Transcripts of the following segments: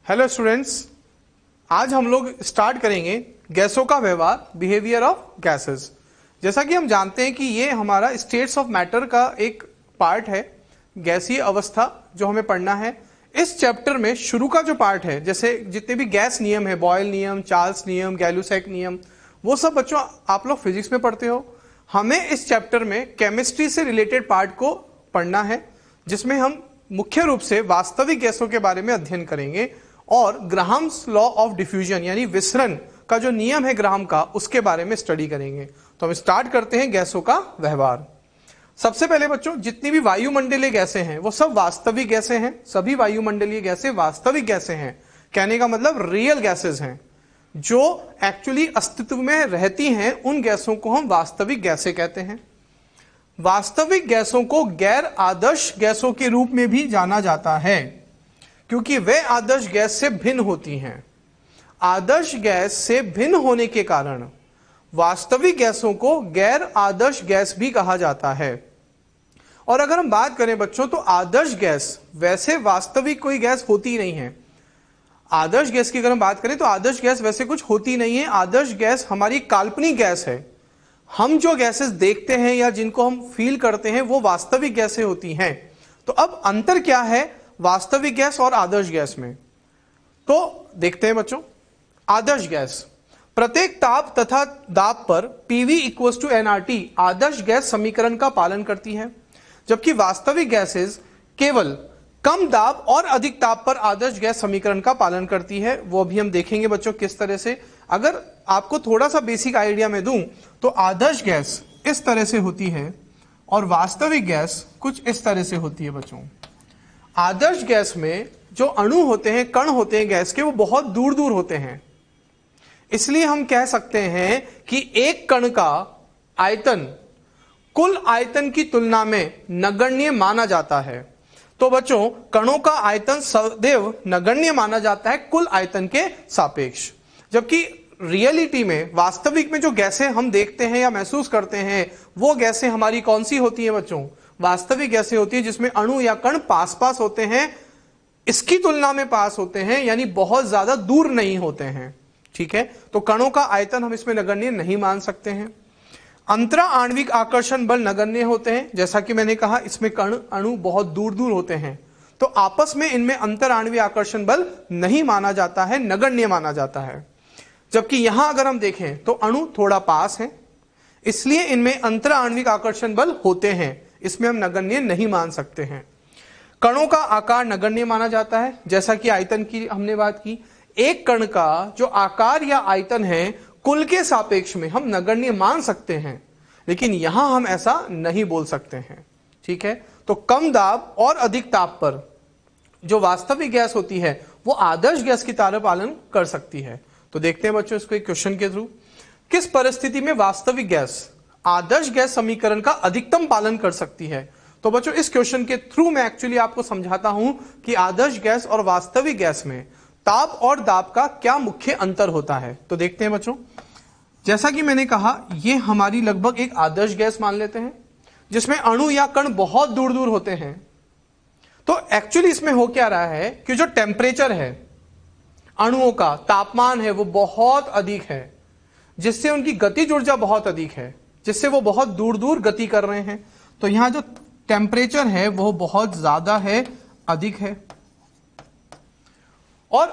Hello students, आज हम लोग स्टार्ट करेंगे गैसों का व्यवहार, बिहेवियर ऑफ गैसेस। जैसा कि हम जानते हैं कि ये हमारा स्टेट्स ऑफ मैटर का एक पार्ट है, गैसीय अवस्था जो हमें पढ़ना है। इस चैप्टर में शुरू का जो पार्ट है, जैसे जितने भी गैस नियम है, बॉयल नियम, चार्ल्स नियम, गैलुसैक नियम, वो सब बच्चों आप लोग फिजिक्स में पढ़ते हो। हमें इस चैप्टर में केमिस्ट्री से रिलेटेड पार्ट को पढ़ना है, जिसमें हम मुख्य रूप से वास्तविक गैसों के बारे में अध्ययन करेंगे और ग्राहम्स लॉ ऑफ डिफ्यूजन यानी विसरण का जो नियम है ग्राहम का, उसके बारे में स्टडी करेंगे। तो हम स्टार्ट करते हैं गैसों का व्यवहार। सबसे पहले बच्चों, जितनी भी वायुमंडलीय गैसें हैं वो सब वास्तविक गैसें हैं। सभी वायुमंडलीय गैसें वास्तविक गैसें हैं। कहने का मतलब रियल गैसेस हैं, जो एक्चुअली अस्तित्व में रहती हैं। उन गैसों को हम वास्तविक गैसें कहते हैं। वास्तविक गैसों को गैर आदर्श गैसों के रूप में भी जाना जाता है, क्योंकि वे आदर्श गैस से भिन्न होती हैं। आदर्श गैस से भिन्न होने के कारण वास्तविक गैसों को गैर आदर्श गैस भी कहा जाता है। और अगर हम बात करें बच्चों, तो आदर्श गैस वैसे वास्तविक कोई गैस होती नहीं है। आदर्श गैस की अगर हम बात करें तो आदर्श गैस वैसे कुछ होती नहीं है। आदर्श गैस हमारी काल्पनिक गैस है। हम जो गैसेस देखते हैं या जिनको हम फील करते हैं वो वास्तविक गैसें होती हैं। तो अब अंतर क्या है वास्तविक गैस और आदर्श गैस में, तो देखते हैं बच्चों। आदर्श गैस प्रत्येक ताप तथा दाब पर PV इक्वल्स टू nRT आदर्श गैस समीकरण का पालन करती है, जबकि वास्तविक गैसेस केवल कम दाब और अधिक ताप पर आदर्श गैस समीकरण का पालन करती है। वो भी हम देखेंगे बच्चों किस तरह से। अगर आपको थोड़ा सा बेसिक आइडिया में दूं तो आदर्श गैस इस तरह से होती है और वास्तविक गैस कुछ इस तरह से होती है बच्चों। आदर्श गैस में जो अणु होते हैं, कण होते हैं गैस के, वो बहुत दूर दूर होते हैं। इसलिए हम कह सकते हैं कि एक कण का आयतन कुल आयतन की तुलना में नगण्य माना जाता है। तो बच्चों, कणों का आयतन सदैव नगण्य माना जाता है कुल आयतन के सापेक्ष, जबकि रियलिटी में, वास्तविक में जो गैसें हम देखते हैं या महसूस करते हैं, वो गैसें हमारी कौन सी होती है बच्चों? वास्तविक गैसें होती है जिसमें अणु या कण पास पास होते हैं, इसकी तुलना में पास होते हैं, यानी बहुत ज्यादा दूर नहीं होते हैं। ठीक है, तो कणों का आयतन हम इसमें नगण्य नहीं मान सकते हैं। अंतरा आणविक आकर्षण बल नगण्य होते हैं। जैसा कि मैंने कहा, इसमें कण अणु बहुत दूर दूर होते हैं, तो आपस में इनमें अंतर आणविक आकर्षण बल नहीं माना जाता है, नगण्य माना जाता है। जबकि यहां अगर हम देखें तो अणु थोड़ा पास है, इसलिए इनमें अंतर आणविक आकर्षण बल होते हैं, इसमें हम नगण्य नहीं मान सकते हैं। कणों का आकार नगण्य माना जाता है। जैसा कि आयतन की हमने बात की, एक कण का जो आकार या आयतन है कुल के सापेक्ष में हम नगण्य मान सकते हैं, लेकिन यहां हम ऐसा नहीं बोल सकते हैं। ठीक है, तो कम दाब और अधिक ताप पर जो वास्तविक गैस होती है वो आदर्श गैस की तरह पालन कर सकती है। तो देखते हैं बच्चों इसको एक क्वेश्चन के थ्रू। किस परिस्थिति में वास्तविक गैस आदर्श गैस समीकरण का अधिकतम पालन कर सकती है? तो बच्चों, इस क्वेश्चन के थ्रू मैं एक्चुअली आपको समझाता हूं कि आदर्श गैस और वास्तविक गैस में ताप और दाब का क्या मुख्य अंतर होता है। तो देखते हैं बच्चों, जैसा कि मैंने कहा, यह हमारी लगभग एक आदर्श गैस मान लेते हैं जिसमें अणु या कण बहुत दूर दूर होते हैं। तो एक्चुअली इसमें हो क्या रहा है कि जो टेम्परेचर है अणुओं का, तापमान है, वो बहुत अधिक है, जिससे उनकी गतिज ऊर्जा बहुत अधिक है, जिससे वो बहुत दूर दूर गति कर रहे हैं। तो यहां जो टेम्परेचर है वो बहुत ज्यादा है, अधिक है, और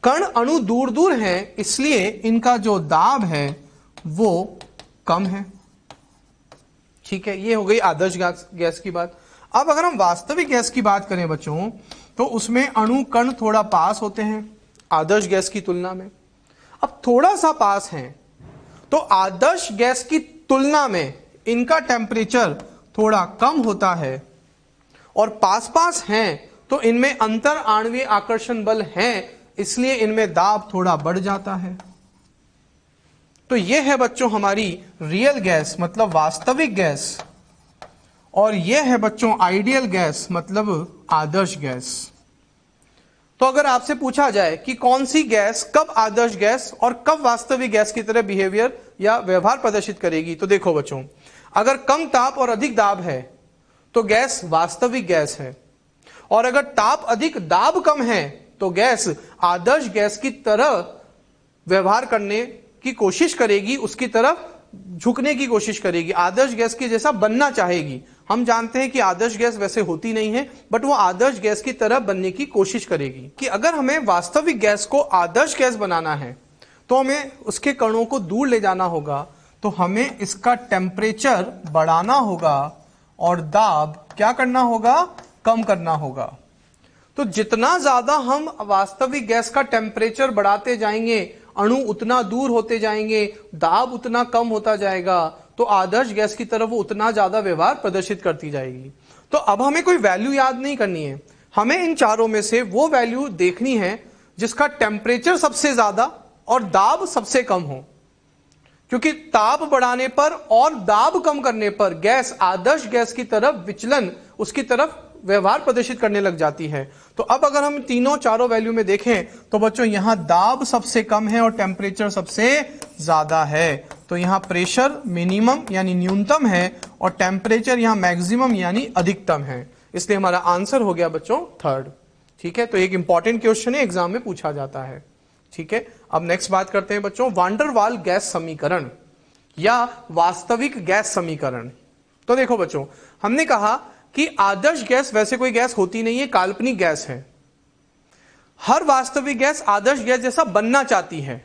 कण अणु दूर दूर हैं, इसलिए इनका जो दाब है वो कम है। ठीक है, ये हो गई आदर्श गैस की बात। अब अगर हम वास्तविक गैस की बात करें बच्चों, तो उसमें अणु कण थोड़ा पास होते हैं आदर्श गैस की तुलना में। अब थोड़ा सा पास हैं, तो आदर्श गैस की तुलना में इनका टेम्परेचर थोड़ा कम होता है, और पास पास हैं तो इनमें अंतर आणविक आकर्षण बल हैं, इसलिए इनमें दाब थोड़ा बढ़ जाता है। तो यह है बच्चों हमारी रियल गैस मतलब वास्तविक गैस, और यह है बच्चों आइडियल गैस मतलब आदर्श गैस। तो अगर आपसे पूछा जाए कि कौन सी गैस कब आदर्श गैस और कब वास्तविक गैस की तरह बिहेवियर या व्यवहार प्रदर्शित करेगी, तो देखो बच्चों, अगर कम ताप और अधिक दाब है तो गैस वास्तविक गैस है, और अगर ताप अधिक दाब कम है तो गैस आदर्श गैस की तरह व्यवहार करने की कोशिश करेगी, उसकी तरफ झुकने की कोशिश करेगी, आदर्श गैस के जैसा बनना चाहेगी। हम जानते हैं कि आदर्श गैस वैसे होती नहीं है, बट वो आदर्श गैस की तरह बनने की कोशिश करेगी। कि अगर हमें वास्तविक गैस को आदर्श गैस बनाना है तो हमें उसके कणों को दूर ले जाना होगा, तो हमें इसका टेम्परेचर बढ़ाना होगा और दाब क्या करना होगा, कम करना होगा। तो जितना ज्यादा हम वास्तविक गैस का टेम्परेचर बढ़ाते जाएंगे, अणु उतना दूर होते जाएंगे, दाब उतना कम होता जाएगा, तो आदर्श गैस की तरफ वो उतना ज्यादा व्यवहार प्रदर्शित करती जाएगी। तो अब हमें कोई वैल्यू याद नहीं करनी है, हमें इन चारों में से वो वैल्यू देखनी है जिसका टेम्परेचर सबसे ज्यादा और दाब सबसे कम हो, क्योंकि ताप बढ़ाने पर और दाब कम करने पर गैस आदर्श गैस की तरफ विचलन, उसकी तरफ व्यवहार प्रदर्शित करने लग जाती है। तो अब अगर हम तीनों चारों वैल्यू में देखें तो बच्चों यहां दाब सबसे कम है और टेम्परेचर सबसे ज्यादा है, तो यहां प्रेशर मिनिमम यानी न्यूनतम है और टेम्परेचर यहां मैक्सिमम यानी अधिकतम है, इसलिए हमारा आंसर हो गया बच्चों थर्ड। ठीक है, तो एक इंपॉर्टेंट क्वेश्चन है, एग्जाम में पूछा जाता है। ठीक है, अब नेक्स्ट बात करते हैं बच्चों वान डेर वाल गैस समीकरण या वास्तविक गैस समीकरण। तो देखो बच्चों, हमने कहा कि आदर्श गैस वैसे कोई गैस होती नहीं है, काल्पनिक गैस है। हर वास्तविक गैस आदर्श गैस जैसा बनना चाहती है,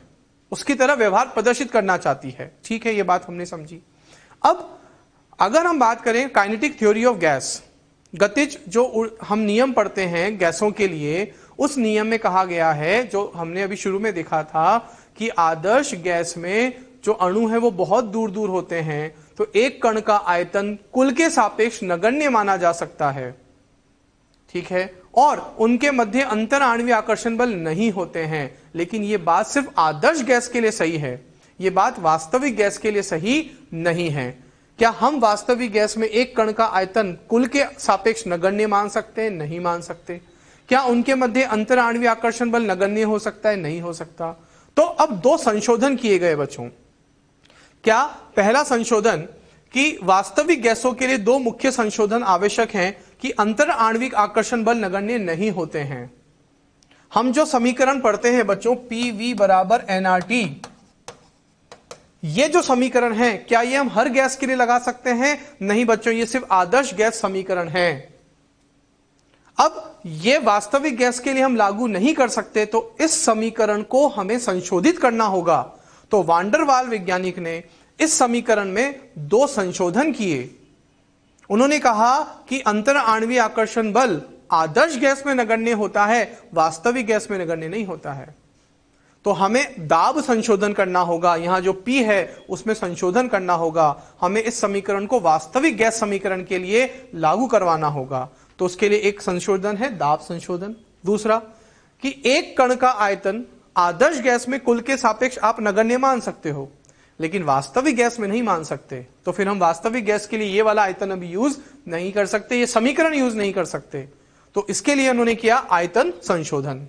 उसकी तरह व्यवहार प्रदर्शित करना चाहती है। ठीक है, ये बात हमने समझी। अब अगर हम बात करें काइनेटिक थ्योरी ऑफ गैस, गतिज जो हम नियम पढ़ते हैं गैसों के लिए, उस नियम में कहा गया है, जो हमने अभी शुरू में देखा था, कि आदर्श गैस में जो अणु है वो बहुत दूर दूर होते हैं, तो एक कण का आयतन कुल के सापेक्ष नगण्य माना जा सकता है। ठीक है, और उनके मध्य अंतर आणविक आकर्षण बल नहीं होते हैं। लेकिन यह बात सिर्फ आदर्श गैस के लिए सही है, यह बात वास्तविक गैस के लिए सही नहीं है। क्या हम वास्तविक गैस में एक कण का आयतन कुल के सापेक्ष नगण्य मान सकते हैं? नहीं मान सकते। क्या उनके मध्य अंतर आणविक आकर्षण बल नगण्य हो सकता है? नहीं हो सकता। तो अब दो संशोधन किए गए बच्चों। क्या पहला संशोधन कि वास्तविक गैसों के लिए दो मुख्य संशोधन आवश्यक हैं कि अंतर आणविक आकर्षण बल नगण्य नहीं होते हैं। हम जो समीकरण पढ़ते हैं बच्चों PV बराबर nRT, ये जो समीकरण है क्या ये हम हर गैस के लिए लगा सकते हैं? नहीं बच्चों, ये सिर्फ आदर्श गैस समीकरण है। अब ये वास्तविक गैस के लिए हम लागू नहीं कर सकते, तो इस समीकरण को हमें संशोधित करना होगा। तो वान डेर वाल वैज्ञानिक ने इस समीकरण में दो संशोधन किए। उन्होंने कहा कि अंतर आणविक आकर्षण बल आदर्श गैस में नगण्य होता है, वास्तविक गैस में नगण्य नहीं होता है। तो हमें दाब संशोधन करना होगा, यहां जो P है उसमें संशोधन करना होगा। हमें इस समीकरण को वास्तविक गैस समीकरण के लिए लागू करवाना होगा। तो उसके लिए एक संशोधन है दाब संशोधन। दूसरा कि एक कण का आयतन आदर्श गैस में कुल के सापेक्ष आप नगण्य मान सकते हो, लेकिन वास्तविक गैस में नहीं मान सकते। तो फिर हम वास्तविक गैस के लिए ये वाला आयतन अभी यूज नहीं कर सकते, ये समीकरण यूज नहीं कर सकते। तो इसके लिए उन्होंने किया आयतन संशोधन।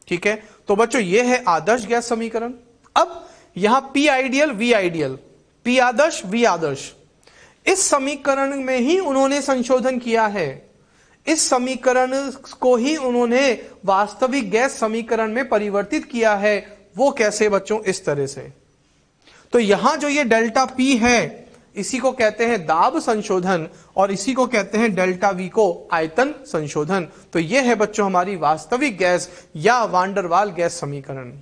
ठीक है, तो बच्चों ये है आदर्श गैस समीकरण। अब यहां P ideal V ideal, P आदर्श V आदर्श, इस समीकरण में ही उन्होंने संशोधन किया है। इस समीकरण को ही उन्होंने वास्तविक गैस समीकरण में परिवर्तित किया है। वो कैसे बच्चों? इस तरह से। तो यहां जो ये डेल्टा P है इसी को कहते हैं दाब संशोधन और इसी को कहते हैं डेल्टा V को आयतन संशोधन। तो ये है बच्चों हमारी वास्तविक गैस या वान डेर वाल गैस समीकरण।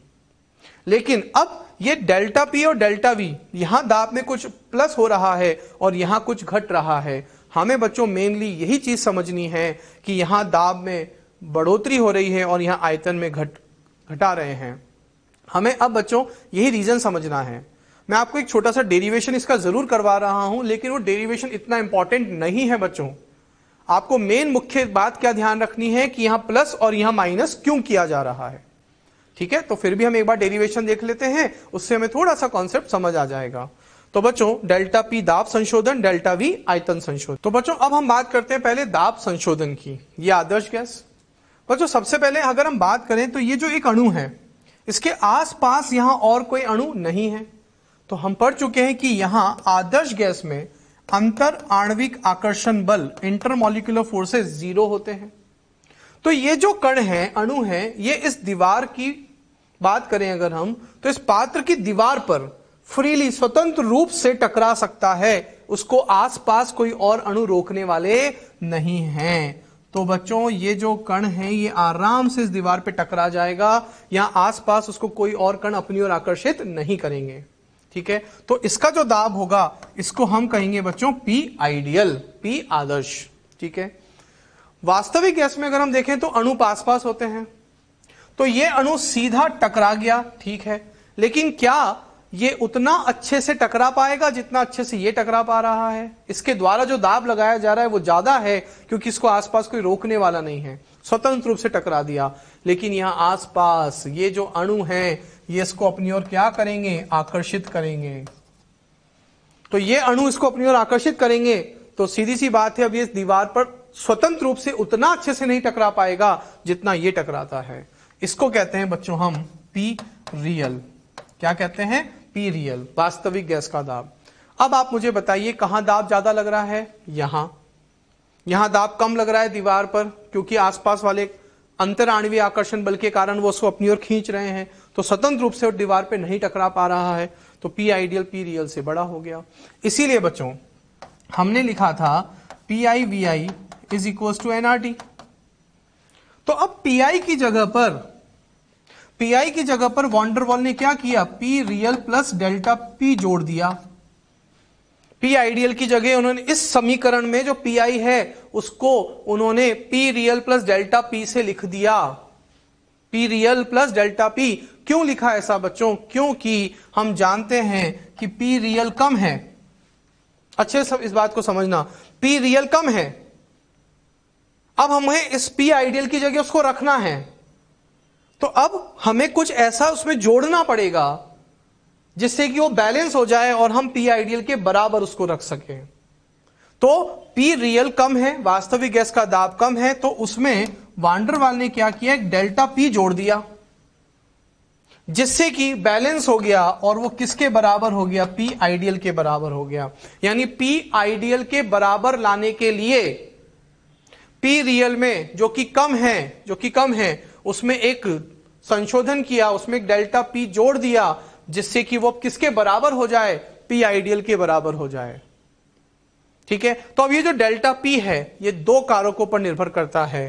लेकिन अब ये डेल्टा P और डेल्टा V, यहां दाब में कुछ प्लस हो रहा है और यहां कुछ घट रहा है। हमें बच्चों मेनली यही चीज समझनी है कि यहां दाब में बढ़ोतरी हो रही है और यहां आयतन में घटा रहे हैं। हमें अब बच्चों यही रीजन समझना है। मैं आपको एक छोटा सा डेरिवेशन इसका जरूर करवा रहा हूं, लेकिन वो डेरिवेशन इतना इंपॉर्टेंट नहीं है बच्चों। आपको मेन मुख्य बात क्या ध्यान रखनी है कि यहां प्लस और यहां माइनस क्यों किया जा रहा है। ठीक है, तो फिर भी हम एक बार डेरिवेशन देख लेते हैं, उससे हमें थोड़ा सा कॉन्सेप्ट समझ आ जाएगा। तो बच्चों डेल्टा P दाब संशोधन, डेल्टा V आयतन संशोधन। तो बच्चों अब हम बात करते हैं पहले दाब संशोधन की। ये आदर्श गैस। बच्चों सबसे पहले अगर हम बात करें तो ये जो एक अणु है इसके आसपास यहां और कोई अणु नहीं है। तो हम पढ़ चुके हैं कि यहां आदर्श गैस में अंतर आणविक आकर्षण बल इंटरमॉलिक्यूलर फोर्सेस 0 होते हैं। तो ये जो कण है, अणु है, ये इस दीवार की बात करें अगर हम, तो इस पात्र की दीवार पर फ्रीली, स्वतंत्र रूप से टकरा सकता है, उसको आसपास कोई और अणु रोकने वाले नहीं हैं। तो बच्चों ये जो कण है ये आराम से इस दीवार पे टकरा जाएगा, यहां आसपास उसको कोई और कण अपनी ओर आकर्षित नहीं करेंगे। ठीक है, तो इसका जो दाब होगा इसको हम कहेंगे बच्चों P आइडियल, P आदर्श। ठीक है, वास्तविक गैस में अगर हम देखें तो अणु पास पास होते हैं, तो ये अणु सीधा टकरा गया, ठीक है, लेकिन क्या ये उतना अच्छे से टकरा पाएगा जितना अच्छे से ये टकरा पा रहा है? इसके द्वारा जो दाब लगाया जा रहा है वो ज्यादा है, क्योंकि इसको आसपास कोई रोकने वाला नहीं है, स्वतंत्र रूप से टकरा दिया। लेकिन यहां आसपास ये जो अणु हैं ये इसको अपनी ओर क्या करेंगे? आकर्षित करेंगे। तो ये अणु इसको अपनी ओर आकर्षित करेंगे, तो सीधी सी बात है अब ये इस दीवार पर स्वतंत्र रूप से उतना अच्छे से नहीं टकरा पाएगा जितना ये टकराता है। इसको कहते हैं बच्चों हम P रियल। क्या कहते हैं? P रियल, वास्तविक गैस का दाब। अब आप मुझे बताइए कहां दाब ज्यादा लग रहा है? यहां दाब कम लग रहा है दीवार पर, क्योंकि आसपास वाले अंतर आणविक आकर्षण बल के कारण वो उसको अपनी ओर खींच रहे हैं, तो स्वतंत्र रूप से वो दीवार पे नहीं टकरा पा रहा है, तो P आइडियल P रियल से बड़ा हो गया। इसीलिए बच्चों हमने लिखा था PI VI is equal to NRT। तो अब PI की जगह पर वॉन डेर वाल ने क्या किया? P real plus delta P जोड़ दिया। P आइडियल की जगह उन्होंने इस समीकरण में जो PI है उसको उन्होंने P real plus delta P से लिख दिया। P real plus delta P क्यों लिखा ऐसा बच्चों? क्योंकि हम जानते हैं कि P रियल कम है। अच्छे सब इस बात को समझना, P रियल कम है। अब हमें इस P आइडियल की जगह उसको रखना है, तो अब हमें कुछ ऐसा उसमें जोड़ना पड़ेगा जिससे कि वो बैलेंस हो जाए और हम P आइडियल के बराबर उसको रख सकें। तो P रियल कम है, वास्तविक गैस का दाब कम है, तो उसमें वॉन डेर वाल ने क्या किया? एक डेल्टा P जोड़ दिया, जिससे कि बैलेंस हो गया और वो किसके बराबर हो गया? P आइडियल के बराबर हो गया। यानी P आइडियल के बराबर लाने के लिए P रियल में जो कि कम है उसमें एक संशोधन किया, उसमें एक डेल्टा P जोड़ दिया, जिससे कि वो किसके बराबर हो जाए? P आइडियल के बराबर हो जाए। ठीक है, तो अब ये जो डेल्टा P है ये दो कारकों पर निर्भर करता है,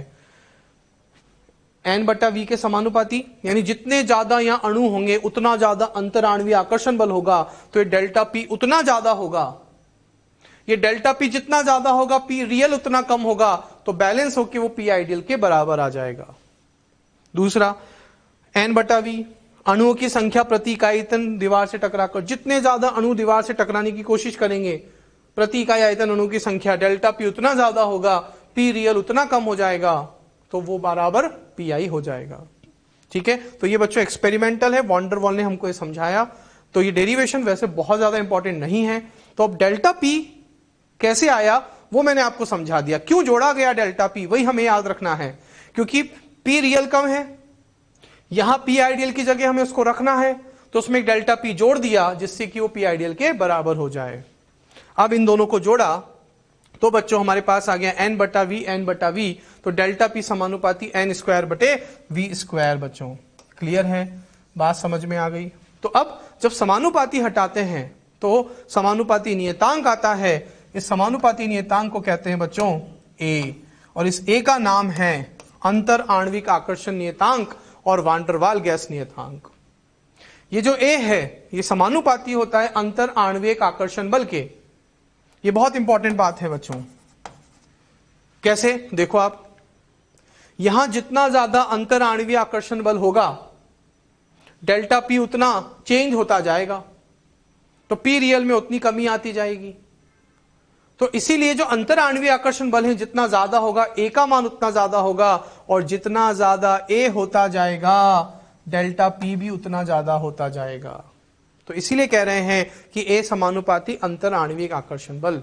N/V के समानुपाती, यानी जितने ज्यादा यहां अणु होंगे उतना ज्यादा अंतर आणविक आकर्षण बल होगा, तो ये डेल्टा P उतना ज्यादा होगा। ये डेल्टा P जितना ज्यादा होगा P रियल उतना कम होगा, तो बैलेंस होकर वो P आइडियल के बराबर आ जाएगा। दूसरा N/V, अणुओं की संख्या प्रति इकाई आयतन दीवार से टकराकर, जितने ज्यादा अणु दीवार से टकराने की कोशिश करेंगे प्रति इकाई आयतन अणु की संख्या डेल्टा P उतना ज्यादा होगा, P रियल उतना कम हो जाएगा, तो वो बराबर PI हो जाएगा। ठीक है, तो ये बच्चों एक्सपेरिमेंटल है, वॉन डेर वाल ने हमको ये समझाया, तो ये डेरिवेशन वैसे बहुत ज्यादा इंपॉर्टेंट नहीं है। तो अब डेल्टा P कैसे आया वो मैंने आपको समझा दिया। क्यों जोड़ा गया डेल्टा P, वही हमें याद रखना है, क्योंकि P रियल कम है, यहां P आइडियल की जगह हमें उसको रखना है, तो उसमें एक डेल्टा P जोड़ दिया जिससे कि वो P आइडियल के बराबर हो जाए। अब इन दोनों को जोड़ा तो बच्चों हमारे पास आ गया N/V, तो डेल्टा P समानुपाती N²/V²। बच्चों क्लियर है, बात समझ में आ गई? तो अब जब समानुपाती हटाते हैं तो समानुपाती नियतांक आता है। इस समानुपाती नियतांक को कहते हैं बच्चों A, और इस A का नाम है अंतर आणविक आकर्षण नियतांक और वॉन डेर वाल गैस नियतांक। ये जो A है ये समानुपाती होता है अंतर आणविक आकर्षण बल के। ये बहुत इंपॉर्टेंट बात है बच्चों। कैसे? देखो आप, यहां जितना ज्यादा अंतर आणविक आकर्षण बल होगा डेल्टा P उतना चेंज होता जाएगा, तो P रियल में उतनी कमी आती जाएगी। तो इसीलिए जो अंतर आणविक आकर्षण बल है जितना ज्यादा होगा A का मान उतना ज्यादा होगा, और जितना ज्यादा A होता जाएगा डेल्टा P भी उतना ज्यादा होता जाएगा। तो इसीलिए कह रहे हैं कि A समानुपाती अंतर आणविक आकर्षण बल।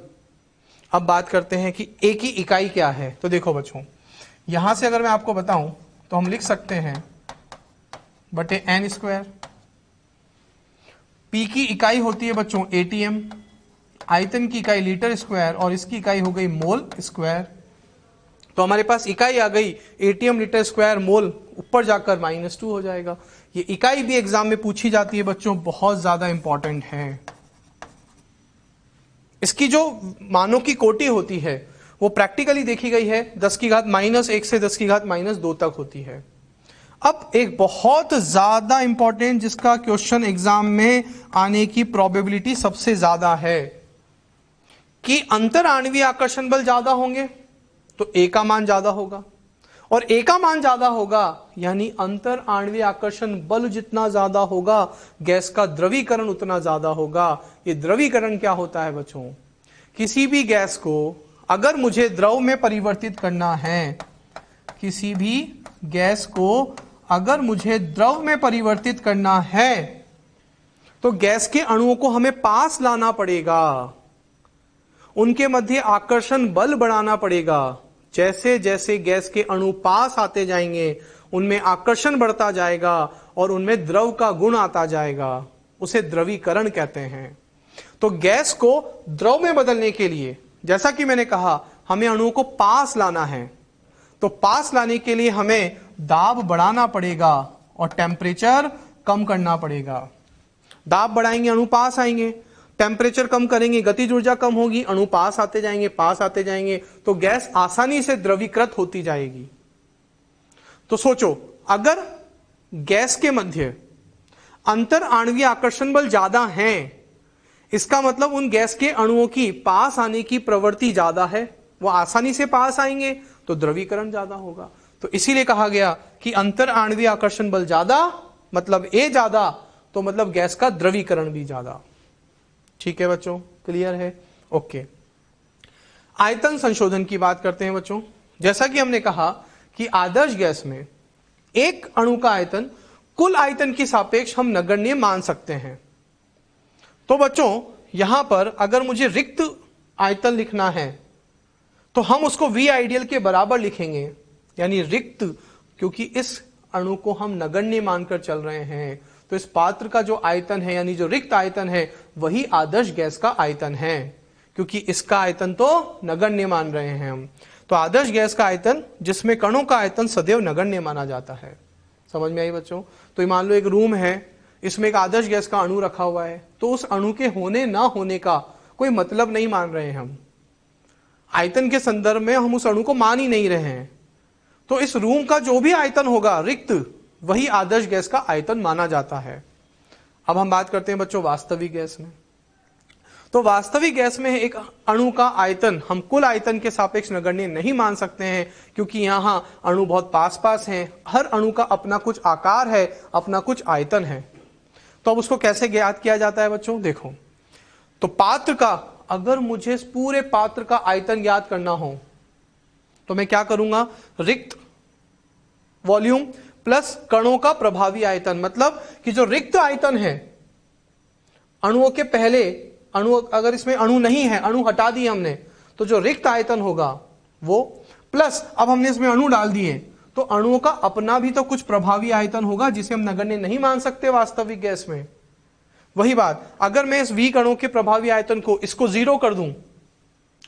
अब बात करते हैं कि A की इकाई क्या है। तो देखो बच्चों, यहां से अगर मैं आपको बताऊं तो हम लिख सकते हैं बटे N²। P की इकाई होती है बच्चों ATM, आयतन की इकाई लीटर स्क्वायर, और इसकी इकाई हो गई मोल स्क्वायर। तो हमारे पास इकाई आ गई एटीएम लीटर स्क्वायर मोल, ऊपर जाकर -2 हो जाएगा। ये इकाई भी एग्जाम में पूछी जाती है बच्चों, बहुत ज्यादा इंपॉर्टेंट है। इसकी जो मानों की कोटि होती है वो प्रैक्टिकली देखी गई है 10⁻⁻1 से 10⁻2 तक होती है। अब एक बहुत ज्यादा इंपॉर्टेंट जिसका क्वेश्चन एग्जाम में आने की प्रोबेबिलिटी सबसे ज्यादा है कि अंतर आणवीय आकर्षण बल ज्यादा होंगे तो ए का मान ज्यादा होगा, और ए का मान ज्यादा होगा यानी अंतर आणवीय आकर्षण बल जितना ज्यादा होगा गैस का द्रवीकरण उतना ज्यादा होगा। ये द्रवीकरण क्या होता है बच्चों? किसी भी गैस को अगर मुझे द्रव में परिवर्तित करना है, किसी भी गैस को अगर मुझे द्रव में परिवर्तित करना है तो गैस के अणुओं को हमें पास लाना पड़ेगा, उनके मध्य आकर्षण बल बढ़ाना पड़ेगा। जैसे जैसे गैस के अणु पास आते जाएंगे उनमें आकर्षण बढ़ता जाएगा और उनमें द्रव का गुण आता जाएगा, उसे द्रवीकरण कहते हैं। तो गैस को द्रव में बदलने के लिए जैसा कि मैंने कहा हमें अणुओं को पास लाना है, तो पास लाने के लिए हमें दाब बढ़ाना पड़ेगा और टेम्परेचर कम करना पड़ेगा। दाब बढ़ाएंगे अणु पास आएंगे, टेम्परेचर कम करेंगे गतिज ऊर्जा कम होगी, अणु पास आते जाएंगे, तो गैस आसानी से द्रवीकृत होती जाएगी। तो सोचो अगर गैस के मध्य अंतर आणवीय आकर्षण बल ज्यादा है, इसका मतलब उन गैस के अणुओं की पास आने की प्रवृत्ति ज्यादा है, वो आसानी से पास आएंगे तो द्रवीकरण ज्यादा होगा। तो इसीलिए कहा गया कि अंतर आणवीय आकर्षण बल ज्यादा मतलब ए ज्यादा, तो मतलब गैस का द्रवीकरण भी ज्यादा। ठीक है बच्चों, क्लियर है? ओके, आयतन संशोधन की बात करते हैं बच्चों। जैसा कि हमने कहा कि आदर्श गैस में एक अणु का आयतन कुल आयतन के सापेक्ष हम नगण्य मान सकते हैं। तो बच्चों यहां पर अगर मुझे रिक्त आयतन लिखना है तो हम उसको V आइडियल के बराबर लिखेंगे, यानी रिक्त, क्योंकि इस अणु को हम नगण्य मानकर चल रहे हैं, तो इस पात्र का जो आयतन है यानी जो रिक्त आयतन है वही आदर्श गैस का आयतन है, क्योंकि इसका आयतन तो नगण्य मान रहे हैं हम। तो आदर्श गैस का आयतन जिसमें कणों का आयतन सदैव नगण्य माना जाता है। समझ में आई बच्चों? तो मान लो एक रूम है, इसमें एक आदर्श गैस का अणु रखा हुआ है, तो उस अणु के होने ना होने का कोई मतलब नहीं मान रहे हैं हम, आयतन के संदर्भ में हम उस अणु को मान ही नहीं रहे हैं। तो इस रूम का जो भी आयतन होगा रिक्त, वही आदर्श गैस का आयतन माना जाता है। अब हम बात करते हैं बच्चों वास्तविक गैस में। तो वास्तविक गैस में एक अणु का आयतन हम कुल आयतन के सापेक्ष नगण्य नहीं मान सकते हैं, क्योंकि यहां अणु बहुत पास पास हैं, हर अणु का अपना कुछ आकार है, अपना कुछ आयतन है। तो अब उसको कैसे ज्ञात किया जाता है बच्चों? देखो, तो पात्र का, अगर मुझे इस पूरे पात्र का आयतन ज्ञात करना हो तो मैं क्या करूंगा? रिक्त वॉल्यूम प्लस कणों का प्रभावी आयतन, मतलब कि जो रिक्त आयतन है अणुओं के पहले, अणु अगर इसमें अणु नहीं है, अणु हटा दिए हमने, तो जो रिक्त आयतन होगा वो प्लस अब हमने इसमें अणु डाल दिए, तो अणुओं का अपना भी तो कुछ प्रभावी आयतन होगा जिसे हम नगण्य नहीं मान सकते वास्तविक गैस में। वही बात, अगर मैं इस V कणों के प्रभावी आयतन को इसको 0 कर दूं,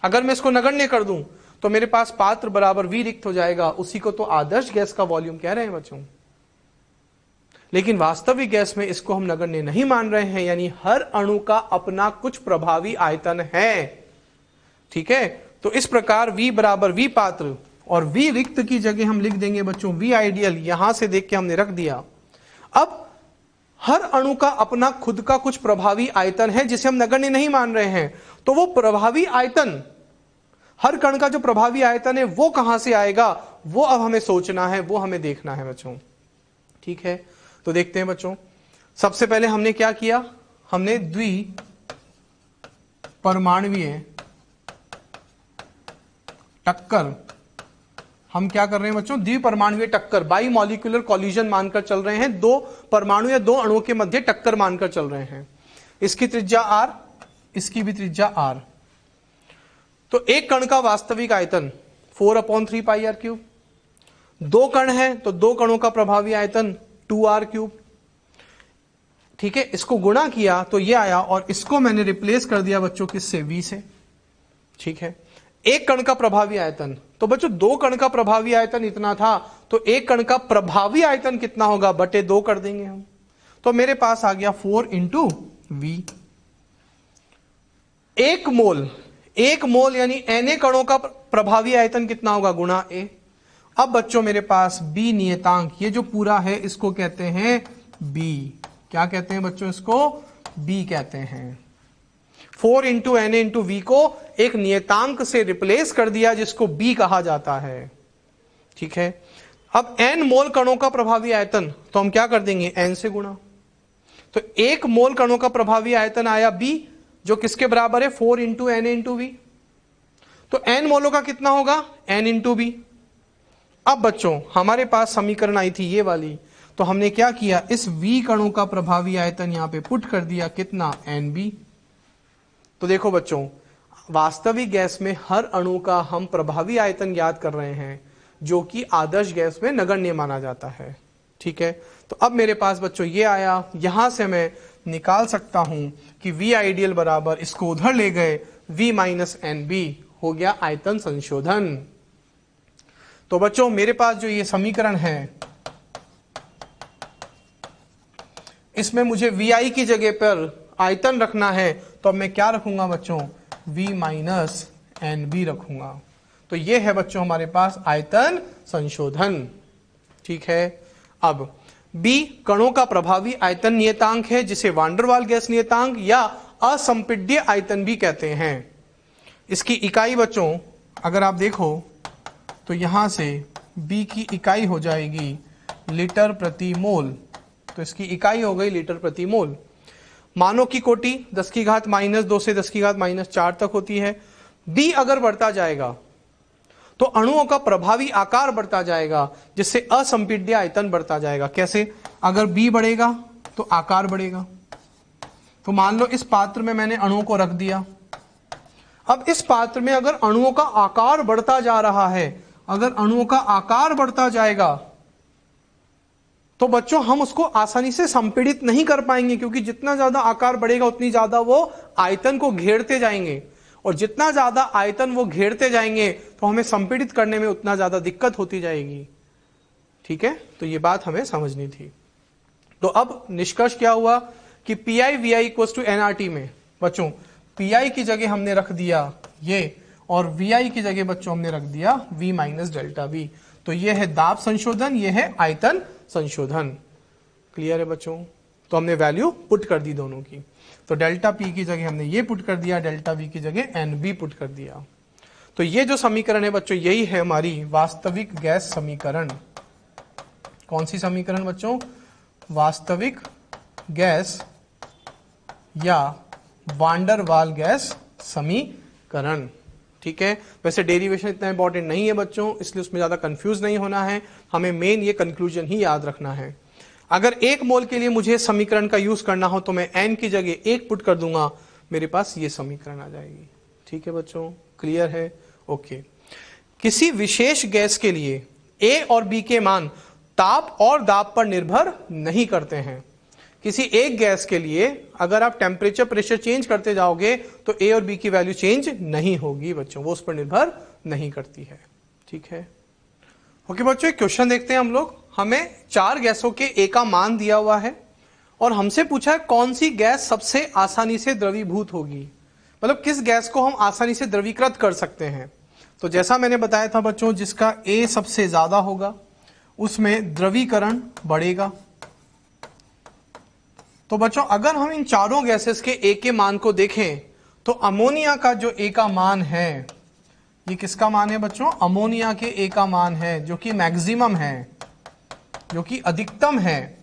अगर मैं इसको नगण्य कर दूं, तो मेरे पास पात्र बराबर V रिक्त हो जाएगा, उसी को तो आदर्श गैस का वॉल्यूम कह रहे हैं बच्चों। लेकिन वास्तविक गैस में इसको हम नगण्य नहीं मान रहे हैं, यानी हर अणु का अपना कुछ प्रभावी आयतन है। ठीक है, तो इस प्रकार V बराबर V पात्र और V रिक्त की जगह हम लिख देंगे बच्चों V आइडियल, यहां से देख के हमने रख दिया। अब हर अणु का अपना खुद का कुछ प्रभावी आयतन है जिसे हम नगण्य नहीं मान रहे हैं, तो वो प्रभावी आयतन, हर कण का जो प्रभावी आयतन है वो कहां से आएगा, वो अब हमें सोचना है, वो हमें देखना है बच्चों। ठीक है, तो देखते हैं बच्चों। सबसे पहले हमने क्या किया? हमने द्विपरमाणुवीय टक्कर, हम क्या कर रहे हैं बच्चों? द्विपरमाणुवीय टक्कर, बाई मॉलिक्यूलर कॉलिजन मानकर चल रहे हैं, दो परमाणु या दो अणुओं के मध्य टक्कर मानकर चल रहे हैं। इसकी त्रिज्या r, इसकी भी त्रिज्या r। तो एक कण का वास्तविक आयतन 4/3 पाई r क्यूब, दो कण है तो दो कणों का प्रभावी आयतन 2r क्यूब। ठीक है, इसको गुणा किया तो ये आया, और इसको मैंने रिप्लेस कर दिया बच्चों किससे? V से। ठीक है, एक कण का प्रभावी आयतन, तो बच्चों 2 कण का प्रभावी आयतन इतना था, तो 1 कण का प्रभावी आयतन कितना होगा, बटे 2 कर देंगे हम। तो मेरे पास आ गया 4 इंटू वी। 1 मोल यानी Na कणों का प्रभावी आयतन कितना होगा, गुणा A। अब बच्चों मेरे पास B नियतांक, ये जो पूरा है इसको कहते हैं B। क्या कहते हैं बच्चों, इसको B कहते हैं। 4 इंटू Na इंटू वी को एक नियतांक से रिप्लेस कर दिया जिसको B कहा जाता है। ठीक है, अब N मोल कणों का प्रभावी आयतन, तो हम क्या कर देंगे, N से गुणा। तो 1 मोल कणों का प्रभावी आयतन आया B, जो किसके बराबर है, 4 इंटू Na इंटू वी। तो N मोलों का कितना होगा, N इंटू बी। अब बच्चों हमारे पास समीकरण आई थी ये वाली, तो हमने क्या किया, इस V कणों का प्रभावी आयतन यहां पे पुट कर दिया, कितना, NB। तो देखो बच्चों, वास्तविक गैस में हर अणु का हम प्रभावी आयतन ज्ञात कर रहे हैं, जो कि आदर्श गैस में नगण्य माना जाता है। ठीक है, तो अब मेरे पास बच्चों ये आया, यहां से मैं निकाल सकता हूं कि V आइडियल बराबर, इसको उधर ले गए, V माइनस NB, हो गया आयतन संशोधन। तो बच्चों मेरे पास जो ये समीकरण है, इसमें मुझे VI की जगह पर आयतन रखना है, तो अब मैं क्या रखूंगा बच्चों, V माइनस NB रखूंगा। तो ये है बच्चों हमारे पास आयतन संशोधन। ठीक है, अब B कणों का प्रभावी आयतन नियतांक है, जिसे वान डेर वाल गैस नियतांक या असंपीड्य आयतन भी कहते हैं। इसकी इकाई बच्चों अगर आप देखो तो यहां से B की इकाई हो जाएगी लीटर प्रति मोल, तो इसकी इकाई हो गई लीटर प्रति मोल। मानों की कोटि 10 की घात -2 से 10 की घात -4 तक होती है। B अगर बढ़ता जाएगा तो अणुओं का प्रभावी आकार बढ़ता जाएगा, जिससे असंपीड्य आयतन बढ़ता जाएगा। कैसे, अगर B बढ़ेगा तो आकार बढ़ेगा। तो मान लो इस पात्र में मैंने अणुओं को रख दिया। अब इस पात्र में अगर अणुओं का आकार बढ़ता जा रहा है, अगर अणुओं का आकार बढ़ता जाएगा, तो बच्चों हम उसको आसानी से संपीड़ित नहीं कर पाएंगे, क्योंकि जितना ज्यादा आकार बढ़ेगा उतनी ज्यादा वो आयतन को घेरते जाएंगे, और जितना ज्यादा आयतन वो घेरते जाएंगे तो हमें संपीड़ित करने में उतना ज्यादा दिक्कत होती जाएगी। ठीक है, तो ये बात हमें समझनी थी। तो अब निष्कर्ष क्या हुआ कि PI VI equal to NRT में बच्चों PI की जगह हमने रख दिया ये, और VI की जगह बच्चों हमने रख दिया V माइनस डेल्टा V। तो ये है दाब संशोधन, ये है आयतन संशोधन। क्लियर है बच्चों, तो हमने वैल्यू पुट कर दी दोनों की। तो डेल्टा P की जगह हमने ये पुट कर दिया, डेल्टा V की जगह NB पुट कर दिया। तो ये जो समीकरण है बच्चों, यही है हमारी वास्तविक गैस समीकरण। कौन सी समीकरण बच्चों, वास्तविक गैस या वान डेर वाल गैस समीकरण। ठीक है, वैसे डेरिवेशन इतना इंपॉर्टेंट नहीं है बच्चों, इसलिए उसमें ज्यादा कंफ्यूज नहीं होना है, हमें मेन ये कंक्लूजन ही याद रखना है। अगर 1 मोल के लिए मुझे समीकरण का यूज करना हो तो मैं N की जगह 1 पुट कर दूंगा, मेरे पास ये समीकरण आ जाएगी। ठीक है बच्चों, क्लियर है, ओके। किसी विशेष गैस के लिए A और B के मान ताप और दाब पर निर्भर नहीं करते हैं। किसी एक गैस के लिए अगर आप टेम्परेचर प्रेशर चेंज करते जाओगे तो A और B की वैल्यू चेंज नहीं होगी बच्चों, वो उस पर निर्भर नहीं करती है। ठीक है, ओके बच्चों, एक क्वेश्चन देखते हैं हम लोग। हमें 4 गैसों के A का मान दिया हुआ है और हमसे पूछा है कौन सी गैस सबसे आसानी से द्रवीभूत होगी, मतलब किस गैस को हम आसानी से द्रवीकृत कर सकते हैं। तो जैसा मैंने बताया था बच्चों, जिसका A सबसे ज्यादा होगा उसमें द्रवीकरण बढ़ेगा। तो बच्चों अगर हम इन चारों गैसेस के A के मान को देखें तो अमोनिया का जो A का मान है, ये किसका मान है बच्चों, अमोनिया के A का मान है, जो कि मैक्सिमम है, जो कि अधिकतम है।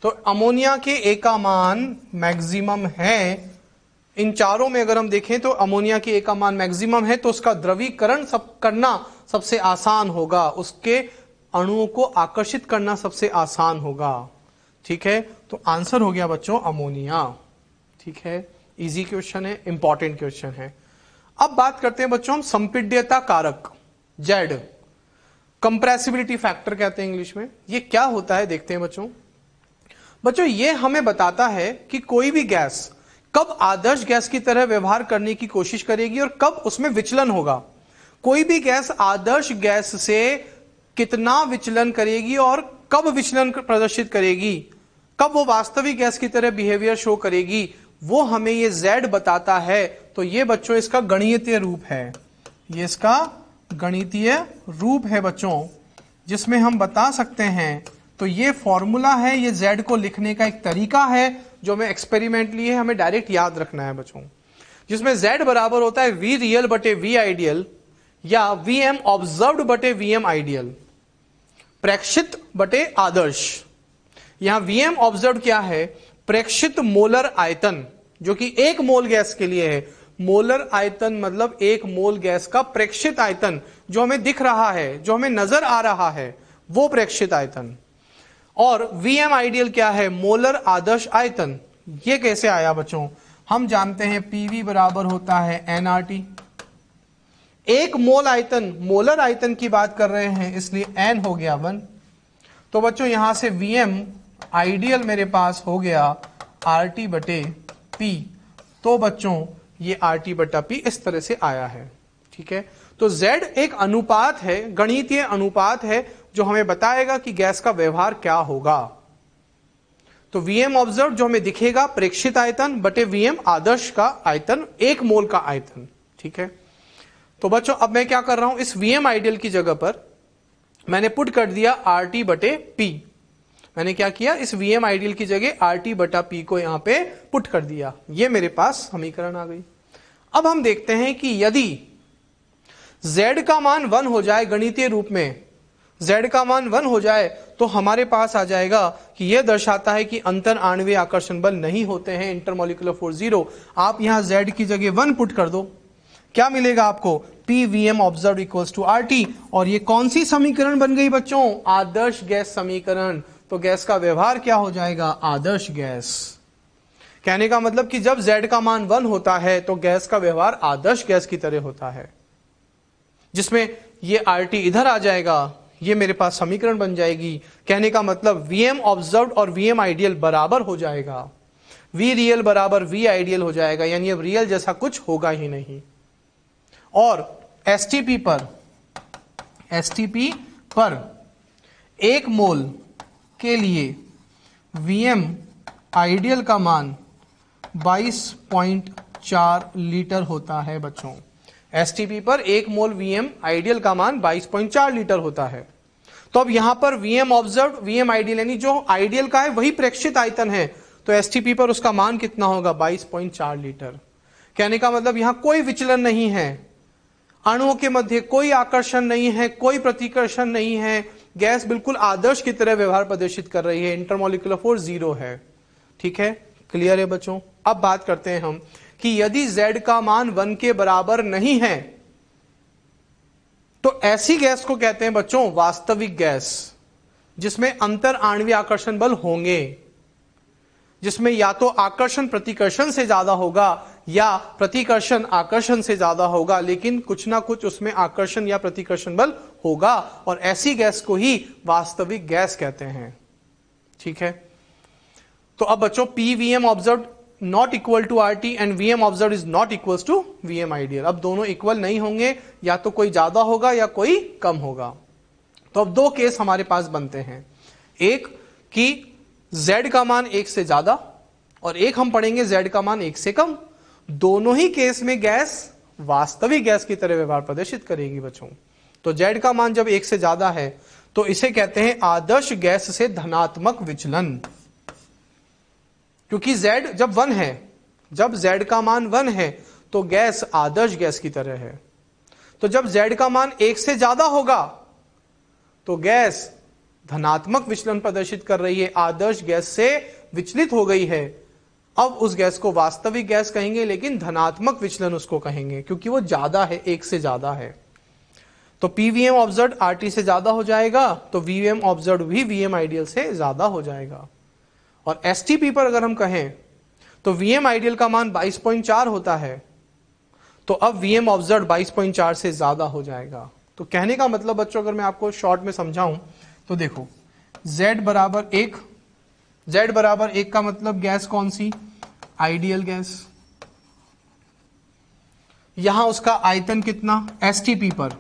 तो अमोनिया के A का मान मैक्सिमम है। इन चारों में अगर हम देखें तो अमोनिया के A का मान मैक्सिमम है, तो उसका द्रवीकरण करना सबसे आसान होगा, उसके अणुओं को आकर्षित करना सबसे आसान होगा। ठीक है, तो आंसर हो गया बच्चों अमोनिया। ठीक है, इजी क्वेश्चन है, इंपॉर्टेंट क्वेश्चन है। अब बात करते हैं बच्चों हम संपीड्यता कारक, जेड, कंप्रेसिबिलिटी फैक्टर कहते हैं इंग्लिश में। ये क्या होता है देखते हैं बच्चों। बच्चों ये हमें बताता है कि कोई भी गैस कब आदर्श गैस की तरह व्यवहार करने की कोशिश करेगी और कब उसमें विचलन होगा। कोई भी गैस आदर्श गैस से कितना विचलन करेगी और कब विचलन प्रदर्शित करेगी, कब वो वास्तविक गैस की तरह बिहेवियर शो करेगी, वो हमें ये Z बताता है। तो ये बच्चों इसका गणितीय रूप है, ये इसका गणितीय रूप है बच्चों, जिसमें हम बता सकते हैं। तो ये फॉर्मूला है, ये Z को लिखने का एक तरीका है जो हमें एक्सपेरिमेंट लिए हमें डायरेक्ट याद रखना है बच्चों, जिसमें Z बराबर होता है V रियल बटे V आइडियल या VM ऑब्जर्व्ड बटे VM आइडियल, प्रेक्षित बटे आदर्श। यहां VM ऑब्जर्व्ड क्या है, प्रेक्षित मोलर आयतन, जो कि एक मोल गैस के लिए है। मोलर आयतन मतलब एक मोल गैस का प्रेक्षित आयतन, जो हमें दिख रहा है, जो हमें नजर आ रहा है, वो प्रेक्षित आयतन। और VM आइडियल क्या है, मोलर आदर्श आयतन। ये कैसे आया बच्चों, हम जानते हैं PV बराबर होता है nRT। एक मोल आयतन, मोलर आयतन की बात कर रहे हैं, इसलिए n हो गया 1। तो बच्चों यहां से VM आइडियल मेरे पास हो गया RT बटे P। तो बच्चों ये RT बटा P इस तरह से आया है, ठीक है। तो Z एक अनुपात है, गणितीय अनुपात है, जो हमें बताएगा कि गैस का व्यवहार क्या होगा। तो VM ऑब्जर्व जो हमें दिखेगा प्रेक्षित आयतन बटे VM आदर्श का आयतन, एक मोल का आयतन, ठीक है। तो बच्चों अब मैं क्या कर रहा हूं, इस VM आइडियल की जगह पर मैंने पुट कर दिया RT बटे P। मैंने क्या किया, इस VM आइडियल की जगह RT बटा P को यहां पे पुट कर दिया। ये मेरे पास समीकरण आ गई। अब हम देखते हैं कि यदि Z का मान 1 हो जाए, गणितीय रूप में Z का मान 1 हो जाए, तो हमारे पास आ जाएगा कि यह दर्शाता है कि अंतर आणविक आकर्षण बल नहीं होते हैं, इंटरमोलिकुलर फोर्स 0। आप यहां Z की जगह 1 पुट कर दो, क्या मिलेगा आपको, PVM observe equals to RT। और ये कौन सी समीकरण बन गई बच्चों, आदर्श गैस समीकरण। तो गैस का व्यवहार क्या हो जाएगा, आदर्श गैस। कहने का मतलब कि जब Z का मान 1 होता है तो गैस का व्यवहार आदर्श गैस की तरह होता है, जिसमें ये RT इधर आ जाएगा, ये मेरे पास समीकरण बन जाएगी। कहने का मतलब VM ऑब्जर्व्ड और VM आइडियल बराबर हो जाएगा, V रियल बराबर V आइडियल हो जाएगा, यानी अब रियल जैसा कुछ होगा ही नहीं। और STP पर एक मोल के लिए VM आइडियल का मान 22.4 लीटर होता है बच्चों। STP पर एक मोल VM आइडियल का मान 22.4 लीटर होता है। तो अब यहां पर VM ऑब्जर्व्ड, VM आइडियल यानी जो आइडियल का है वही प्रेक्षित आयतन है, तो STP पर उसका मान कितना होगा, 22.4 लीटर। कहने का मतलब यहां कोई विचलन नहीं है, अणुओं के मध्य कोई आकर्षण नहीं है, कोई प्रतिकर्षण नहीं है, गैस बिल्कुल आदर्श की तरह व्यवहार प्रदर्शित कर रही है, इंटरमोलिकुलर फोर्स 0 है, ठीक है। क्लियर है बच्चों। अब बात करते हैं हम कि यदि Z का मान 1 के बराबर नहीं है, तो ऐसी गैस को कहते हैं बच्चों वास्तविक गैस, जिसमें अंतर आणविक आकर्षण बल होंगे, जिसमें या तो आकर्षण प्रतिकर्षण से ज्यादा होगा या प्रतिकर्षण आकर्षण से ज्यादा होगा, लेकिन कुछ ना कुछ उसमें आकर्षण या प्रतिकर्षण बल होगा, और ऐसी गैस को ही वास्तविक गैस कहते हैं, ठीक है। तो अब बच्चों PVM observed not equal to RT and VM observed is not equal to VM ideal. अब दोनों इक्वल नहीं होंगे, या तो कोई ज्यादा होगा या कोई कम होगा। तो अब दो केस हमारे पास बनते हैं, एक कि Z का मान 1 से ज्यादा, और एक हम पढ़ेंगे Z का मान 1 से कम। दोनों ही केस में गैस वास्तविक गैस की तरह व्यवहार प्रदर्शित करेगी बच्चों। तो Z का मान जब 1 से ज्यादा है तो इसे कहते हैं आदर्श गैस से धनात्मक विचलन, क्योंकि Z जब 1 है, जब Z का मान 1 है तो गैस आदर्श गैस की तरह है। तो जब Z का मान 1 से ज्यादा होगा तो गैस धनात्मक विचलन प्रदर्शित कर रही है, आदर्श गैस से विचलित हो गई है। अब उस गैस को वास्तविक गैस कहेंगे, लेकिन धनात्मक विचलन उसको कहेंगे, क्योंकि वो ज्यादा है, 1 से ज्यादा है। तो PVM ऑब्जर्व्ड RT से ज्यादा हो जाएगा, तो VM ऑब्जर्व्ड भी VM आइडियल से ज्यादा हो जाएगा। और STP पर अगर हम कहें तो VM आइडियल का मान 22.4 होता है, तो अब VM ऑब्जर्व्ड 22.4 से ज्यादा हो जाएगा। तो कहने का मतलब बच्चों अगर मैं आपको शॉर्ट में समझाऊं तो देखो, Z बराबर 1 का मतलब गैस कौन सी, आइडियल गैस। यहां उसका आयतन कितना, एसटीपी पर,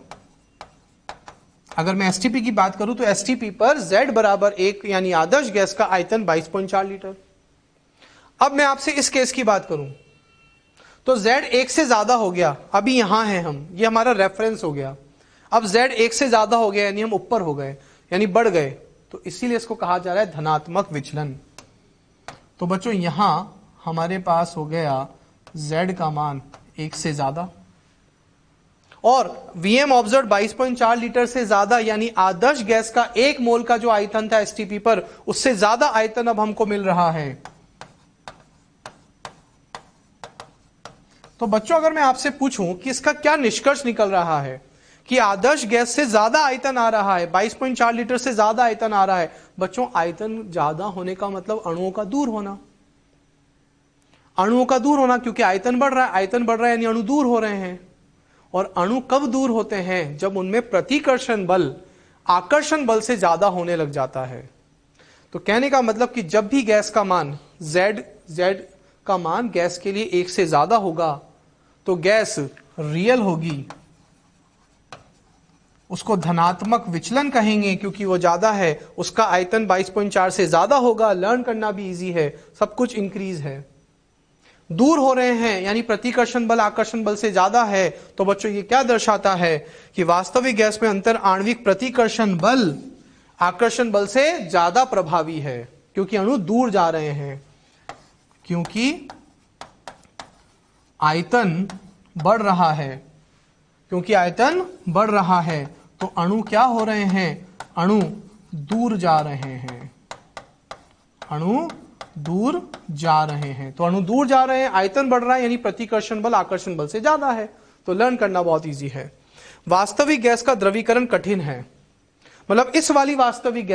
अगर मैं एसटीपी की बात करूं तो एसटीपी पर Z बराबर 1 यानी आदर्श गैस का आयतन 22.4 लीटर। अब मैं आपसे इस केस की बात करूं तो Z 1 से ज्यादा हो गया, अभी यहां है हम, ये हमारा रेफरेंस हो गया। अब Z 1 से ज्यादा हो गया यानी हम ऊपर हो गए, यानी बढ़ गए, तो इसीलिए इसको कहा जा रहा है धनात्मक विचलन। तो बच्चों यहां हमारे पास हो गया Z का मान 1 से ज्यादा, और Vm ऑब्जर्व 22.4 लीटर से ज्यादा यानी आदर्श गैस का 1 मोल का जो आयतन था एसटीपी पर, उससे ज्यादा आयतन अब हमको मिल रहा है। तो बच्चों अगर मैं आपसे पूछूं कि इसका क्या निष्कर्ष निकल रहा है कि आदर्श गैस से ज्यादा आयतन आ रहा है, 22.4 लीटर से ज्यादा आयतन आ रहा है। बच्चों आयतन ज्यादा होने का मतलब अणुओं का दूर होना, अणुओं का दूर होना, क्योंकि आयतन बढ़ रहा है, आयतन बढ़ रहा है यानी अणु दूर हो रहे हैं। और अणु कब दूर होते हैं, जब उनमें प्रतिकर्षण बल आकर्षण बल से ज्यादा होने लग जाता है। तो कहने का मतलब कि जब भी गैस का मान Z का मान गैस के लिए 1 से ज्यादा होगा तो गैस रियल होगी, उसको धनात्मक विचलन कहेंगे क्योंकि वो ज्यादा है, उसका आयतन 22.4 से ज्यादा होगा, लर्न करना भी इजी है, सब कुछ इंक्रीज है। दूर हो रहे हैं यानी प्रतिकर्षण बल आकर्षण बल से ज्यादा है। तो बच्चों ये क्या दर्शाता है कि वास्तविक गैस में अंतर आणविक प्रतिकर्षण बल आकर्षण बल से ज्यादा प्रभावी है, क्योंकि अणु दूर जा रहे हैं, क्योंकि आयतन बढ़ रहा है, क्योंकि आयतन बढ़ रहा है तो अणु क्या हो रहे हैं, अणु दूर जा रहे हैं, अणु दूर जा रहे हैं। तो अणु दूर जा रहे हैं, आयतन बढ़ रहा है यानी प्रतिकर्षण बल आकर्षण बल से ज्यादा है। तो लर्न करना बहुत इजी है। वास्तविक गैस का द्रवीकरण कठिन है, मतलब इस वाली वास्तविक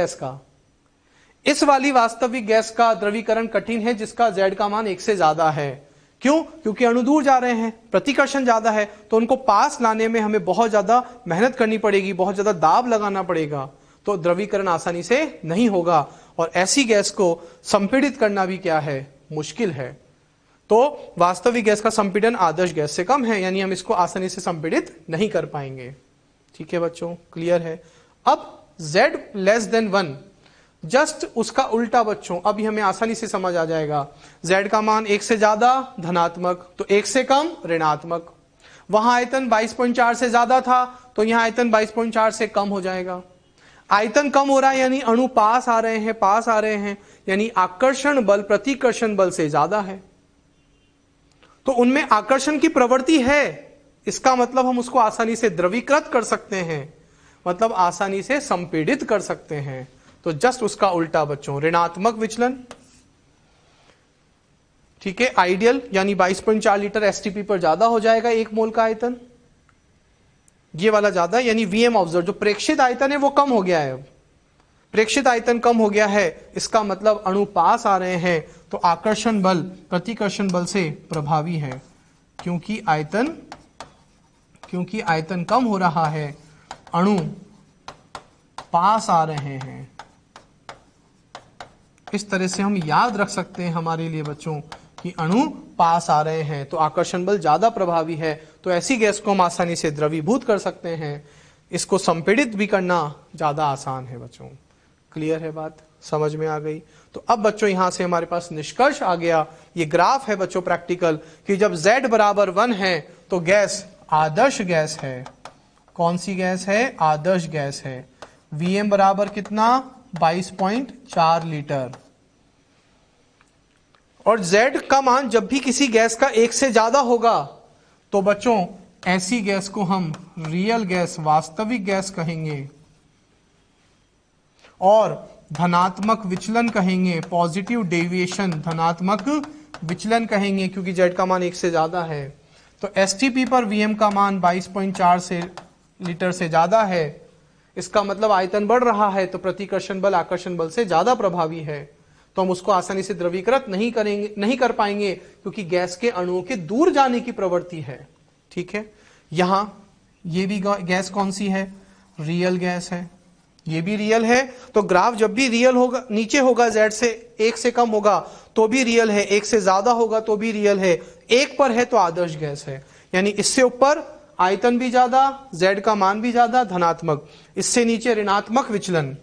गैस का द्रवीकरण कठिन है जिसका Z का मान 1 से ज्यादा है। क्यों? क्योंकि अणु दूर जा रहे हैं, प्रतिकर्षण ज्यादा है, तो उनको पास लाने में हमें बहुत ज्यादा मेहनत करनी पड़ेगी, बहुत ज्यादा दाब लगाना पड़ेगा, तो द्रवीकरण आसानी से नहीं होगा। और ऐसी गैस को संपीड़ित करना भी क्या है, मुश्किल है। तो वास्तविक गैस का संपीड़न आदर्श गैस से कम है, यानी हम इसको आसानी से संपीड़ित नहीं कर पाएंगे। ठीक है बच्चों, क्लियर है। अब Z लेस देन 1, जस्ट उसका उल्टा बच्चों, अभी हमें आसानी से समझ आ जाएगा। Z का मान 1 से ज्यादा धनात्मक, तो 1 से कम ऋणात्मक। वहां आयतन 22.4 से ज्यादा था, तो यहां आयतन 22.4 से कम हो जाएगा। आयतन कम हो रहा है यानी अणु पास आ रहे हैं, यानी आकर्षण बल प्रतिकर्षण बल से ज्यादा है, तो उनमें आकर्षण की प्रवृत्ति है। इसका मतलब हम उसको आसानी से द्रवीकृत कर सकते हैं, मतलब आसानी से संपीड़ित कर सकते हैं। तो जस्ट उसका उल्टा बच्चों, ऋणात्मक विचलन। ठीक है, आइडियल यानी 22.4 लीटर एसटीपी पर ज्यादा हो जाएगा 1 मोल का आयतन, ये वाला ज्यादा, यानी Vm ऑब्जर्व जो प्रेक्षित आयतन है वो कम हो गया है। अब प्रेक्षित आयतन कम हो गया है, इसका मतलब अणु पास आ रहे हैं, तो आकर्षण बल प्रतिकर्षण बल से प्रभावी है, क्योंकि आयतन कम हो रहा है, अणु पास आ रहे हैं। इस तरह से हम याद रख सकते हैं हमारे लिए बच्चों कि अणु पास आ रहे हैं तो आकर्षण बल ज्यादा प्रभावी है, तो ऐसी गैस को हम आसानी से द्रवीभूत कर सकते हैं, इसको संपीड़ित भी करना ज्यादा आसान है बच्चों। क्लियर है बात, समझ में आ गई। तो अब बच्चों यहां से हमारे पास निष्कर्ष आ गया, ये ग्राफ है बच्चों प्रैक्टिकल, कि जब Z बराबर 1 है तो गैस आदर्श गैस है। कौन सी गैस है? आदर्श गैस है। Vm बराबर कितना? 22.4 लीटर। और Z का मान जब भी किसी गैस का 1 से ज्यादा होगा तो बच्चों ऐसी गैस को हम रियल गैस वास्तविक गैस कहेंगे, और धनात्मक विचलन कहेंगे, पॉजिटिव डेविएशन धनात्मक विचलन कहेंगे, क्योंकि Z का मान 1 से ज्यादा है। तो एसटीपी पर Vm का मान 22.4 से लीटर से ज्यादा है, इसका मतलब आयतन बढ़ रहा है, तो प्रतिकर्षण बल आकर्षण बल से ज्यादा प्रभावी है, तो हम उसको आसानी से द्रवीकृत नहीं कर पाएंगे, क्योंकि गैस के अणुओं के दूर जाने की प्रवृत्ति है। ठीक है, यहां ये भी गैस कौन सी है? रियल गैस है, ये भी रियल है। तो ग्राफ जब भी रियल होगा, नीचे होगा Z से 1 से कम होगा तो भी रियल है, 1 से ज्यादा होगा तो भी रियल है, 1 पर है तो आदर्श गैस है। यानी इससे ऊपर आयतन भी ज्यादा, z का मान भी ज्यादा धनात्मक, इससे नीचे ऋणात्मक विचलन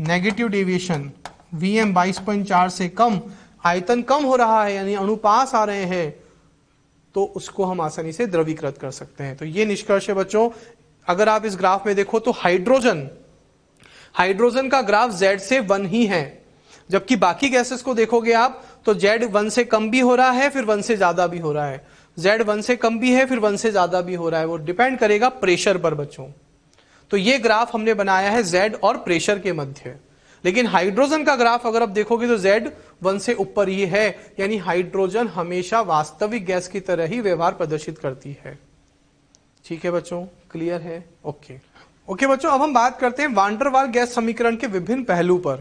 नेगेटिव डेविएशन, Vm 22.4 से कम, आयतन कम हो रहा है यानी अणु पास आ रहे हैं, तो उसको हम आसानी से द्रवीकृत कर सकते हैं। तो ये निष्कर्ष है बच्चों। अगर आप इस ग्राफ में देखो तो हाइड्रोजन का ग्राफ Z से 1 ही है, जबकि बाकी गैसेस को देखोगे आप तो Z 1 से कम भी हो रहा है, फिर 1 से ज्यादा भी हो रहा है, Z 1 से कम भी है, फिर 1 से ज्यादा भी हो रहा है। वो डिपेंड करेगा प्रेशर पर बच्चों। तो ये ग्राफ हमने बनाया है Z और प्रेशर के मध्य। लेकिन हाइड्रोजन का ग्राफ अगर आप देखोगे तो Z 1 से ऊपर ही है, यानी हाइड्रोजन हमेशा वास्तविक गैस की तरह ही व्यवहार प्रदर्शित करती है। ठीक है बच्चों, क्लियर है? ओके बच्चों, अब हम बात करते हैं वान डर वाल गैस समीकरण के विभिन्न पहलू पर।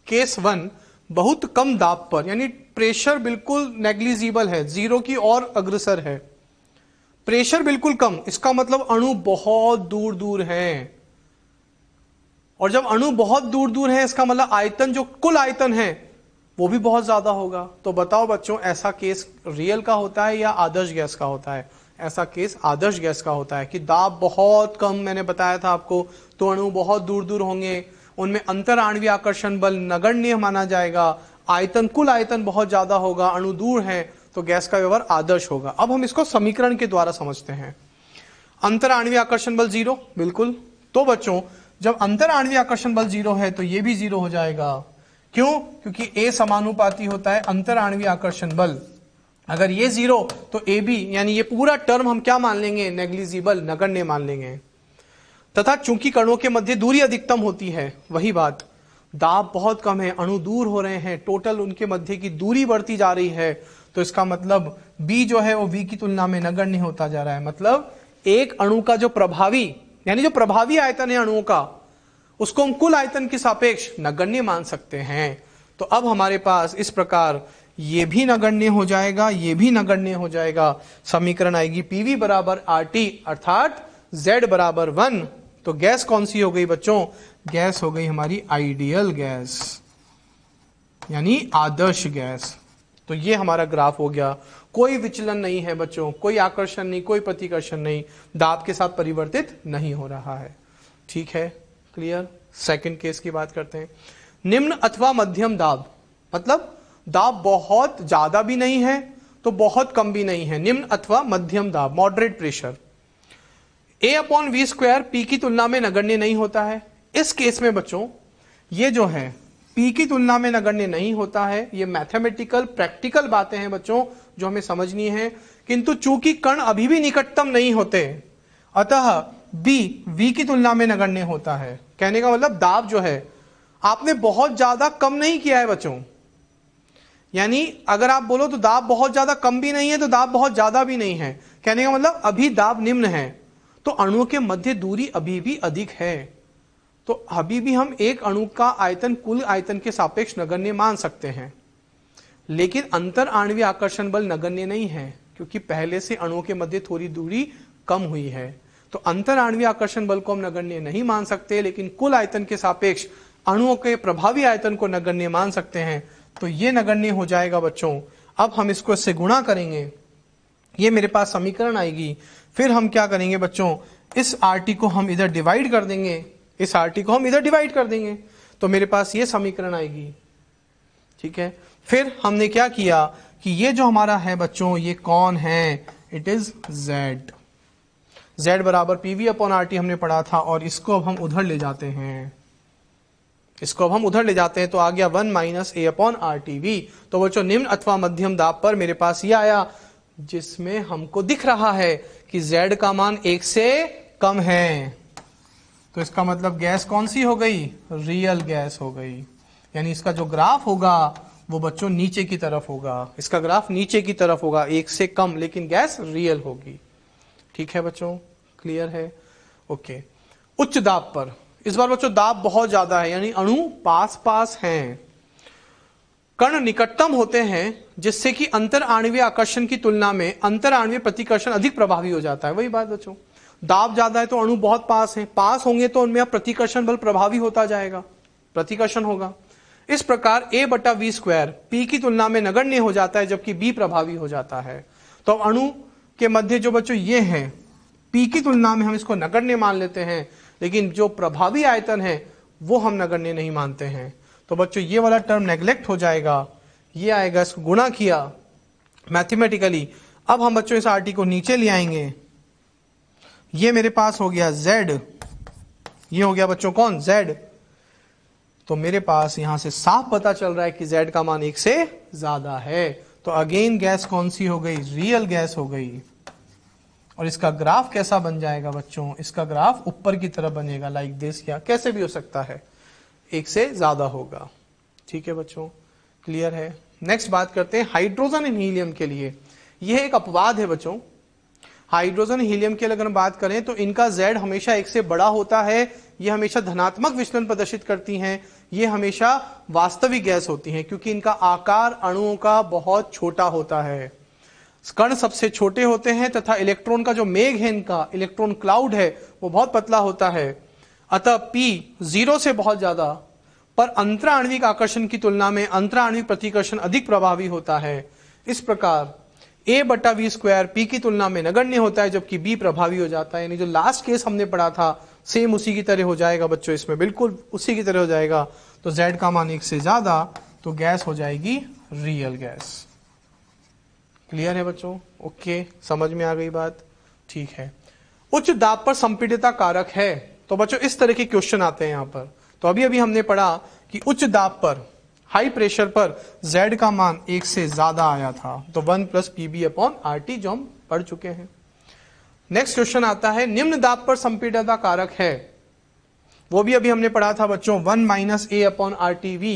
केस 1 बहुत कम दाब पर, यानी प्रेशर बिल्कुल नेग्लिजिबल है, 0 की ओर अग्रसर है। प्रेशर बिल्कुल कम, इसका मतलब अणु बहुत दूर दूर है, और जब अणु बहुत दूर दूर है इसका मतलब आयतन, जो कुल आयतन है वो भी बहुत ज्यादा होगा। तो बताओ बच्चों, ऐसा केस रियल का होता है या आदर्श गैस का होता है? ऐसा केस आदर्श गैस का होता है कि दाब बहुत कम, मैंने बताया था आपको, तो अणु बहुत दूर दूर होंगे, उनमें अंतर आणविक आकर्षण बल नगण्य माना जाएगा, आयतन कुल आयतन बहुत ज्यादा होगा, अणु दूर है, तो गैस का व्यवहार आदर्श होगा। अब हम इसको समीकरण के द्वारा समझते हैं। अंतर आणविक आकर्षण बल 0, बिल्कुल। तो बच्चों जब अंतर आणविक आकर्षण बल 0 है तो ये भी 0 हो जाएगा। क्यों? क्योंकि A समानुपाती होता है अंतर आणविक आकर्षण बल। अगर ये 0 तो AB, यानी ये पूरा टर्म हम क्या मान लेंगे? नेग्लिजिबल, नगण्य मान लेंगे। तथा चूंकि कणों के मध्य दूरी अधिकतम होती है, वही बात, दाब बहुत कम है, अणु दूर हो रहे हैं, टोटल उनके मध्य की दूरी बढ़ती जा रही है, तो इसका मतलब B जो है वो V की तुलना में नगण्य होता जा रहा है। मतलब एक अणु का जो प्रभावी, यानी जो प्रभावी आयतन है अणुओं का, उसको हम कुल आयतन के सापेक्ष नगण्य मान सकते हैं। तो अब हमारे पास इस प्रकार ये भी नगण्य हो जाएगा, ये भी नगण्य हो जाएगा। समीकरण आएगी PV बराबर RT, अर्थात Z बराबर 1। तो गैस कौन सी हो गई बच्चों? गैस हो गई हमारी आइडियल गैस, यानी आदर्श गैस। तो ये हमारा ग्राफ हो गया। कोई विचलन नहीं है बच्चों, कोई आकर्षण नहीं, कोई प्रतिकर्षण नहीं, दाब के साथ परिवर्तित नहीं हो रहा है। ठीक है, क्लियर? सेकंड केस की बात करते हैं। निम्न अथवा मध्यम दाब, मतलब दाब बहुत ज्यादा भी नहीं है तो बहुत कम भी नहीं है, निम्न अथवा मध्यम दाब, मॉडरेट प्रेशर। A/V² P की तुलना में नगण्य नहीं होता है। इस केस में बच्चों ये जो है P की तुलना में नगण्य नहीं होता है। ये मैथमेटिकल प्रैक्टिकल बातें हैं बच्चों जो हमें समझनी है। किंतु चूंकि कण अभी भी निकटतम नहीं होते, अतः B V की तुलना में नगण्य होता है। कहने का मतलब दाब जो है आपने बहुत ज्यादा कम नहीं किया है बच्चों, यानी अगर आप बोलो तो दाब बहुत ज्यादा कम भी नहीं है तो दाब बहुत ज्यादा भी नहीं है। कहने का मतलब अभी दाब निम्न है, तो अणुओं के मध्य दूरी अभी भी अधिक है, तो अभी भी हम एक अणु का आयतन कुल आयतन के सापेक्ष नगण्य मान सकते हैं। लेकिन अंतर आणविक आकर्षण बल नगण्य नहीं है, क्योंकि पहले से अणुओं के मध्य थोड़ी दूरी कम हुई है। तो अंतर आणविक आकर्षण बल को हम नगण्य नहीं मान सकते, लेकिन कुल आयतन के सापेक्ष अणुओं के प्रभावी आयतन को नगण्य मान सकते हैं। तो ये नगण्य हो जाएगा बच्चों। अब हम इसको इससे गुणा करेंगे, ये मेरे पास समीकरण आएगी। फिर हम क्या करेंगे बच्चों, इस RT को हम इधर डिवाइड कर देंगे, इस RT को हम इधर डिवाइड कर देंगे, तो मेरे पास ये समीकरण आएगी। ठीक है, फिर हमने क्या किया कि ये जो हमारा है बच्चों, ये कौन है? It is Z। Z बराबर PV/RT हमने पढ़ा था, और इसको अब हम उधर ले जाते हैं, इसको अब हम उधर ले जाते हैं, तो आ गया 1 - A/RTV। तो बच्चों निम्न अथवा मध्यम दाब पर मेरे पास ये आया, जिसमें हमको दिख रहा है कि Z का मान 1 से कम है। तो इसका मतलब गैस कौन सी हो गई? रियल गैस हो गई। यानी इसका जो ग्राफ होगा वो बच्चों नीचे की तरफ होगा, इसका ग्राफ नीचे की तरफ होगा, 1 से कम, लेकिन गैस रियल होगी। ठीक है बच्चों, क्लियर है? ओके। उच्च दाब पर, इस बार बच्चों दाब बहुत ज्यादा है, यानी अणु पास पास हैं, कण निकटतम होते हैं, जिससे कि अंतर आणविक आकर्षण की तुलना में अंतर आणविक प्रतिकर्षण अधिक प्रभावी हो जाता है। वही बात बच्चों, दाब ज्यादा है तो अणु बहुत पास हैं, पास होंगे तो उनमें प्रतिकर्षण बल प्रभावी होता जाएगा, प्रतिकर्षण होगा। इस प्रकार A/V² P की तुलना में नगण्य हो जाता है, जबकि B प्रभावी हो जाता है। तो अणु के मध्य जो बच्चों ये है, P की तुलना में हम इसको नगण्य मान लेते हैं, लेकिन जो प्रभावी आयतन है वो हम नगण्य नहीं मानते हैं। तो बच्चों ये वाला टर्म नेग्लेक्ट हो जाएगा, ये आएगा, इसको गुणा किया मैथमेटिकली। अब हम बच्चों इस RT को नीचे ले आएंगे, ये मेरे पास हो गया Z, ये हो गया बच्चों कौन, Z। तो मेरे पास यहां से साफ पता चल रहा है कि Z का मान 1 से ज्यादा है। तो अगेन गैस कौन सी हो गई, रियल गैस हो गई। और इसका ग्राफ कैसा बन जाएगा बच्चों, इसका ग्राफ ऊपर की तरफ बनेगा लाइक दिस, या कैसे भी हो सकता है, 1 से ज्यादा होगा। ठीक है बच्चों, क्लियर है। नेक्स्ट बात करते हैं हाइड्रोजन एंड हीलियम के लिए। यह एक अपवाद है बच्चों। हाइड्रोजन हीलियम की अगर हम बात करें तो इनका Z हमेशा 1 से बड़ा होता है, ये हमेशा धनात्मक विचलन प्रदर्शित करती हैं, ये हमेशा वास्तविक गैस होती हैं, क्योंकि इनका आकार अणुओं का बहुत छोटा होता है। कण सबसे छोटे होते हैं तथा इलेक्ट्रॉन का जो मेघ है, इनका इलेक्ट्रॉन क्लाउड है, वो बहुत पतला होता है। अतः P 0 से बहुत ज्यादा, पर अंतराण्विक आकर्षण की तुलना में अंतराण्विक प्रतिकर्षण अधिक प्रभावी होता है। इस प्रकार A/V² P की तुलना में नगण्य होता है, जबकि B प्रभावी हो जाता है। यानी जो लास्ट केस हमने पढ़ा था सेम उसी की तरह हो जाएगा बच्चों, इसमें बिल्कुल उसी की तरह हो जाएगा। तो Z का मान 1 से ज्यादा, तो गैस हो जाएगी रियल गैस। क्लियर है बच्चों, ओके, समझ में आ गई बात, ठीक है। उच्च दाब पर संपीडितता कारक है, तो बच्चों इस तरह के क्वेश्चन आते हैं यहां पर। तो अभी अभी हमने पढ़ा कि उच्च दाब पर, हाई प्रेशर पर Z का मान 1 से ज्यादा आया था, तो 1 + PB/RT जो हम पढ़ चुके हैं। नेक्स्ट क्वेश्चन आता है निम्न दाब पर संपीड़ितता कारक है, वो भी अभी हमने पढ़ा था बच्चों, 1 - A/RTV,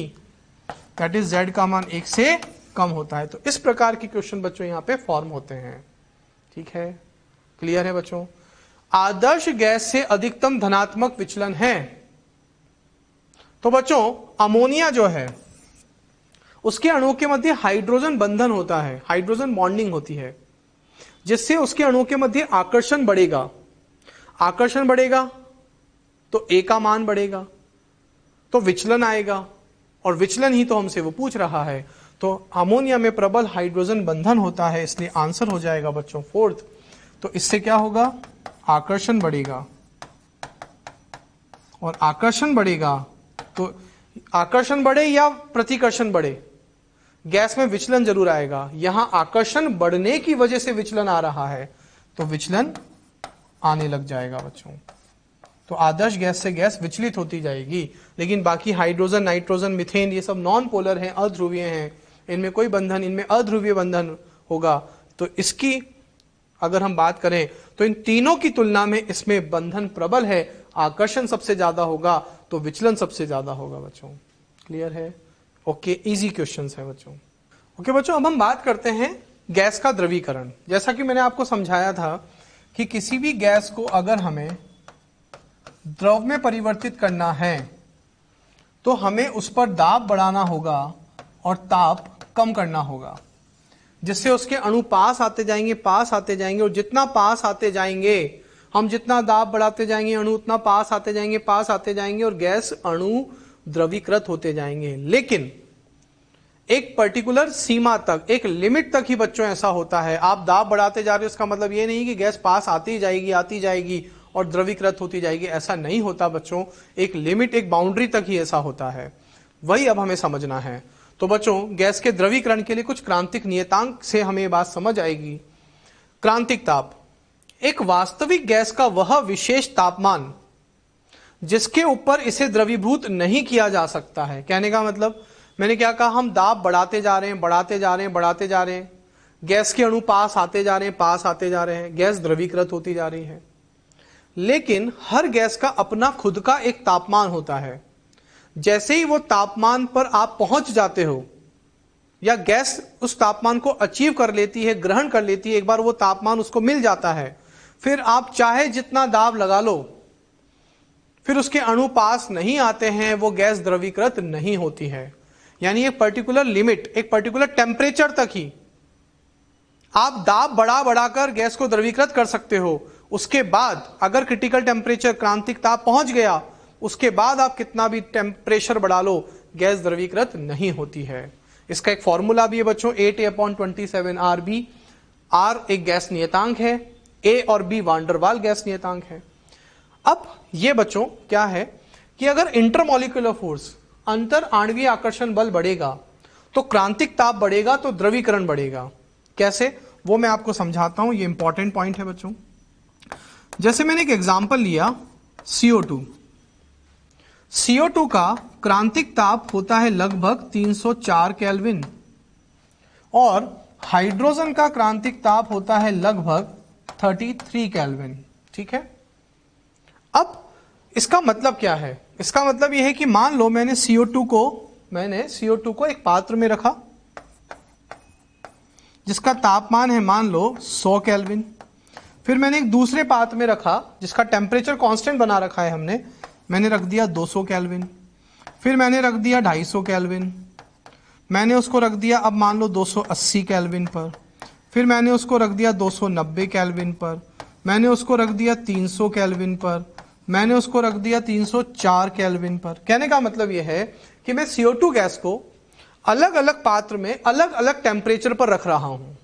दैट इज Z का मान 1 से कम होता है। तो इस प्रकार के क्वेश्चन बच्चों यहां पे फॉर्म होते हैं। ठीक है, क्लियर है बच्चों। आदर्श गैस से अधिकतम धनात्मक विचलन है, तो बच्चों अमोनिया जो है उसके अणुओं के मध्य हाइड्रोजन बंधन होता है, हाइड्रोजन बॉन्डिंग होती है, जिससे उसके अणुओं के मध्य आकर्षण बढ़ेगा। आकर्षण बढ़ेगा तो A का मान बढ़ेगा, तो विचलन आएगा, और विचलन ही तो हमसे वो पूछ रहा है। तो अमोनिया में प्रबल हाइड्रोजन बंधन होता है, इसलिए आंसर हो जाएगा बच्चों 4th। तो इससे क्या होगा, आकर्षण बढ़ेगा, और आकर्षण बढ़ेगा तो आकर्षण बढ़े या प्रतिकर्षण बढ़े, गैस में विचलन जरूर आएगा। यहां आकर्षण बढ़ने की वजह से विचलन आ रहा है, तो विचलन आने लग जाएगा बच्चों। तो आदर्श गैस से गैस विचलित होती जाएगी, लेकिन बाकी हाइड्रोजन, नाइट्रोजन, मीथेन, ये सब नॉन पोलर हैं, अध्रुवीय हैं, इनमें कोई बंधन, इनमें अध्रुवीय बंधन होगा। तो इसकी अगर हम बात करें तो इन तीनों की तुलना में इसमें बंधन प्रबल है, आकर्षण सबसे ज्यादा होगा, तो विचलन सबसे ज्यादा होगा बच्चों। क्लियर है, ओके, इजी क्वेश्चंस है बच्चों। ओके बच्चों, अब हम बात करते हैं गैस का द्रवीकरण। जैसा कि मैंने आपको समझाया था कि किसी भी गैस को अगर हमें द्रव में परिवर्तित करना है तो हमें उस पर दाब बढ़ाना होगा और ताप कम करना होगा, जिससे उसके अणु पास आते जाएंगे, पास आते जाएंगे, और जितना पास आते जाएंगे, हम जितना दाब बढ़ाते जाएंगे, अणु उतना पास आते जाएंगे, पास आते जाएंगे, और गैस अणु द्रवीकृत होते जाएंगे। लेकिन एक पर्टिकुलर सीमा तक, एक लिमिट तक ही बच्चों ऐसा होता है। आप दाब बढ़ाते जा रहे हो, इसका मतलब ये नहीं कि गैस पास आती जाएगी और द्रवीकृत होती जाएगी, ऐसा नहीं होता बच्चों। एक लिमिट, एक बाउंड्री तक ही ऐसा होता है, वही अब हमें समझना है। तो बच्चों गैस के द्रवीकरण के लिए कुछ क्रांतिक नियतांक से हमें बात समझ आएगी। क्रांतिक ताप, एक वास्तविक गैस का वह विशेष तापमान जिसके ऊपर इसे द्रवीभूत नहीं किया जा सकता है। कहने का मतलब, मैंने क्या कहा, हम दाब बढ़ाते जा रहे हैं, बढ़ाते जा रहे हैं, बढ़ाते जा रहे हैं, गैस के अणु पास आते जा रहे हैं, पास आते जा रहे हैं, गैस द्रवीकृत होती जा रही है। लेकिन हर गैस का अपना खुद का एक तापमान होता है। जैसे ही वो तापमान पर आप पहुंच जाते हो, या गैस उस तापमान को अचीव कर लेती है, ग्रहण कर लेती है, एक बार वो तापमान उसको मिल जाता है, फिर आप चाहे जितना दाब लगा लो, फिर उसके अणु पास नहीं आते हैं, वो गैस द्रवीकृत नहीं होती है। यानी एक पर्टिकुलर लिमिट, एक पर्टिकुलर टेम्परेचर तक ही आप दाब बढ़ाकर गैस को द्रवीकृत कर सकते हो। उसके बाद अगर क्रिटिकल टेम्परेचर, क्रांतिक ताप पहुंच गया, उसके बाद आप कितना भी टेम्परेचर बढ़ा लो, गैस द्रवीकृत नहीं होती है। इसका एक फॉर्मूला भी है बच्चों, 8A/27 RB। R एक गैस नियतांक है, A और B वान डर वाल गैस नियतांक है। अब ये बच्चों क्या है कि अगर इंटरमॉलिक्यूलर फोर्स अंतर आणवीय आकर्षण बल बढ़ेगा तो क्रांतिक ताप बढ़ेगा, तो द्रवीकरण बढ़ेगा। कैसे, वो मैं आपको समझाता हूं, ये इंपॉर्टेंट पॉइंट है बच्चों। जैसे मैंने एक एग्जांपल लिया CO2। CO2 का क्रांतिक ताप होता है लगभग 304 केल्विन और हाइड्रोजन का क्रांतिक ताप होता है लगभग 33 केल्विन। ठीक है, अब इसका मतलब क्या है? इसका मतलब यह है कि मान लो मैंने CO2 को एक पात्र में रखा जिसका तापमान है मान लो 100 केल्विन। फिर मैंने एक दूसरे पात्र में रखा जिसका टेम्परेचर कांस्टेंट बना रखा है हमने, मैंने रख दिया 200 केल्विन। फिर मैंने रख दिया 250 केल्विन। मैंने उसको रख दिया अब मान लो 280 केल्विन पर। फिर मैंने उसको रख दिया 290 केल्विन पर। मैंने उसको रख दिया 300 केल्विन पर। मैंने उसको रख दिया 304 केल्विन पर। कहने का मतलब यह है कि मैं CO2 गैस को अलग अलग पात्र में अलग अलग टेम्परेचर पर रख रहा हूं,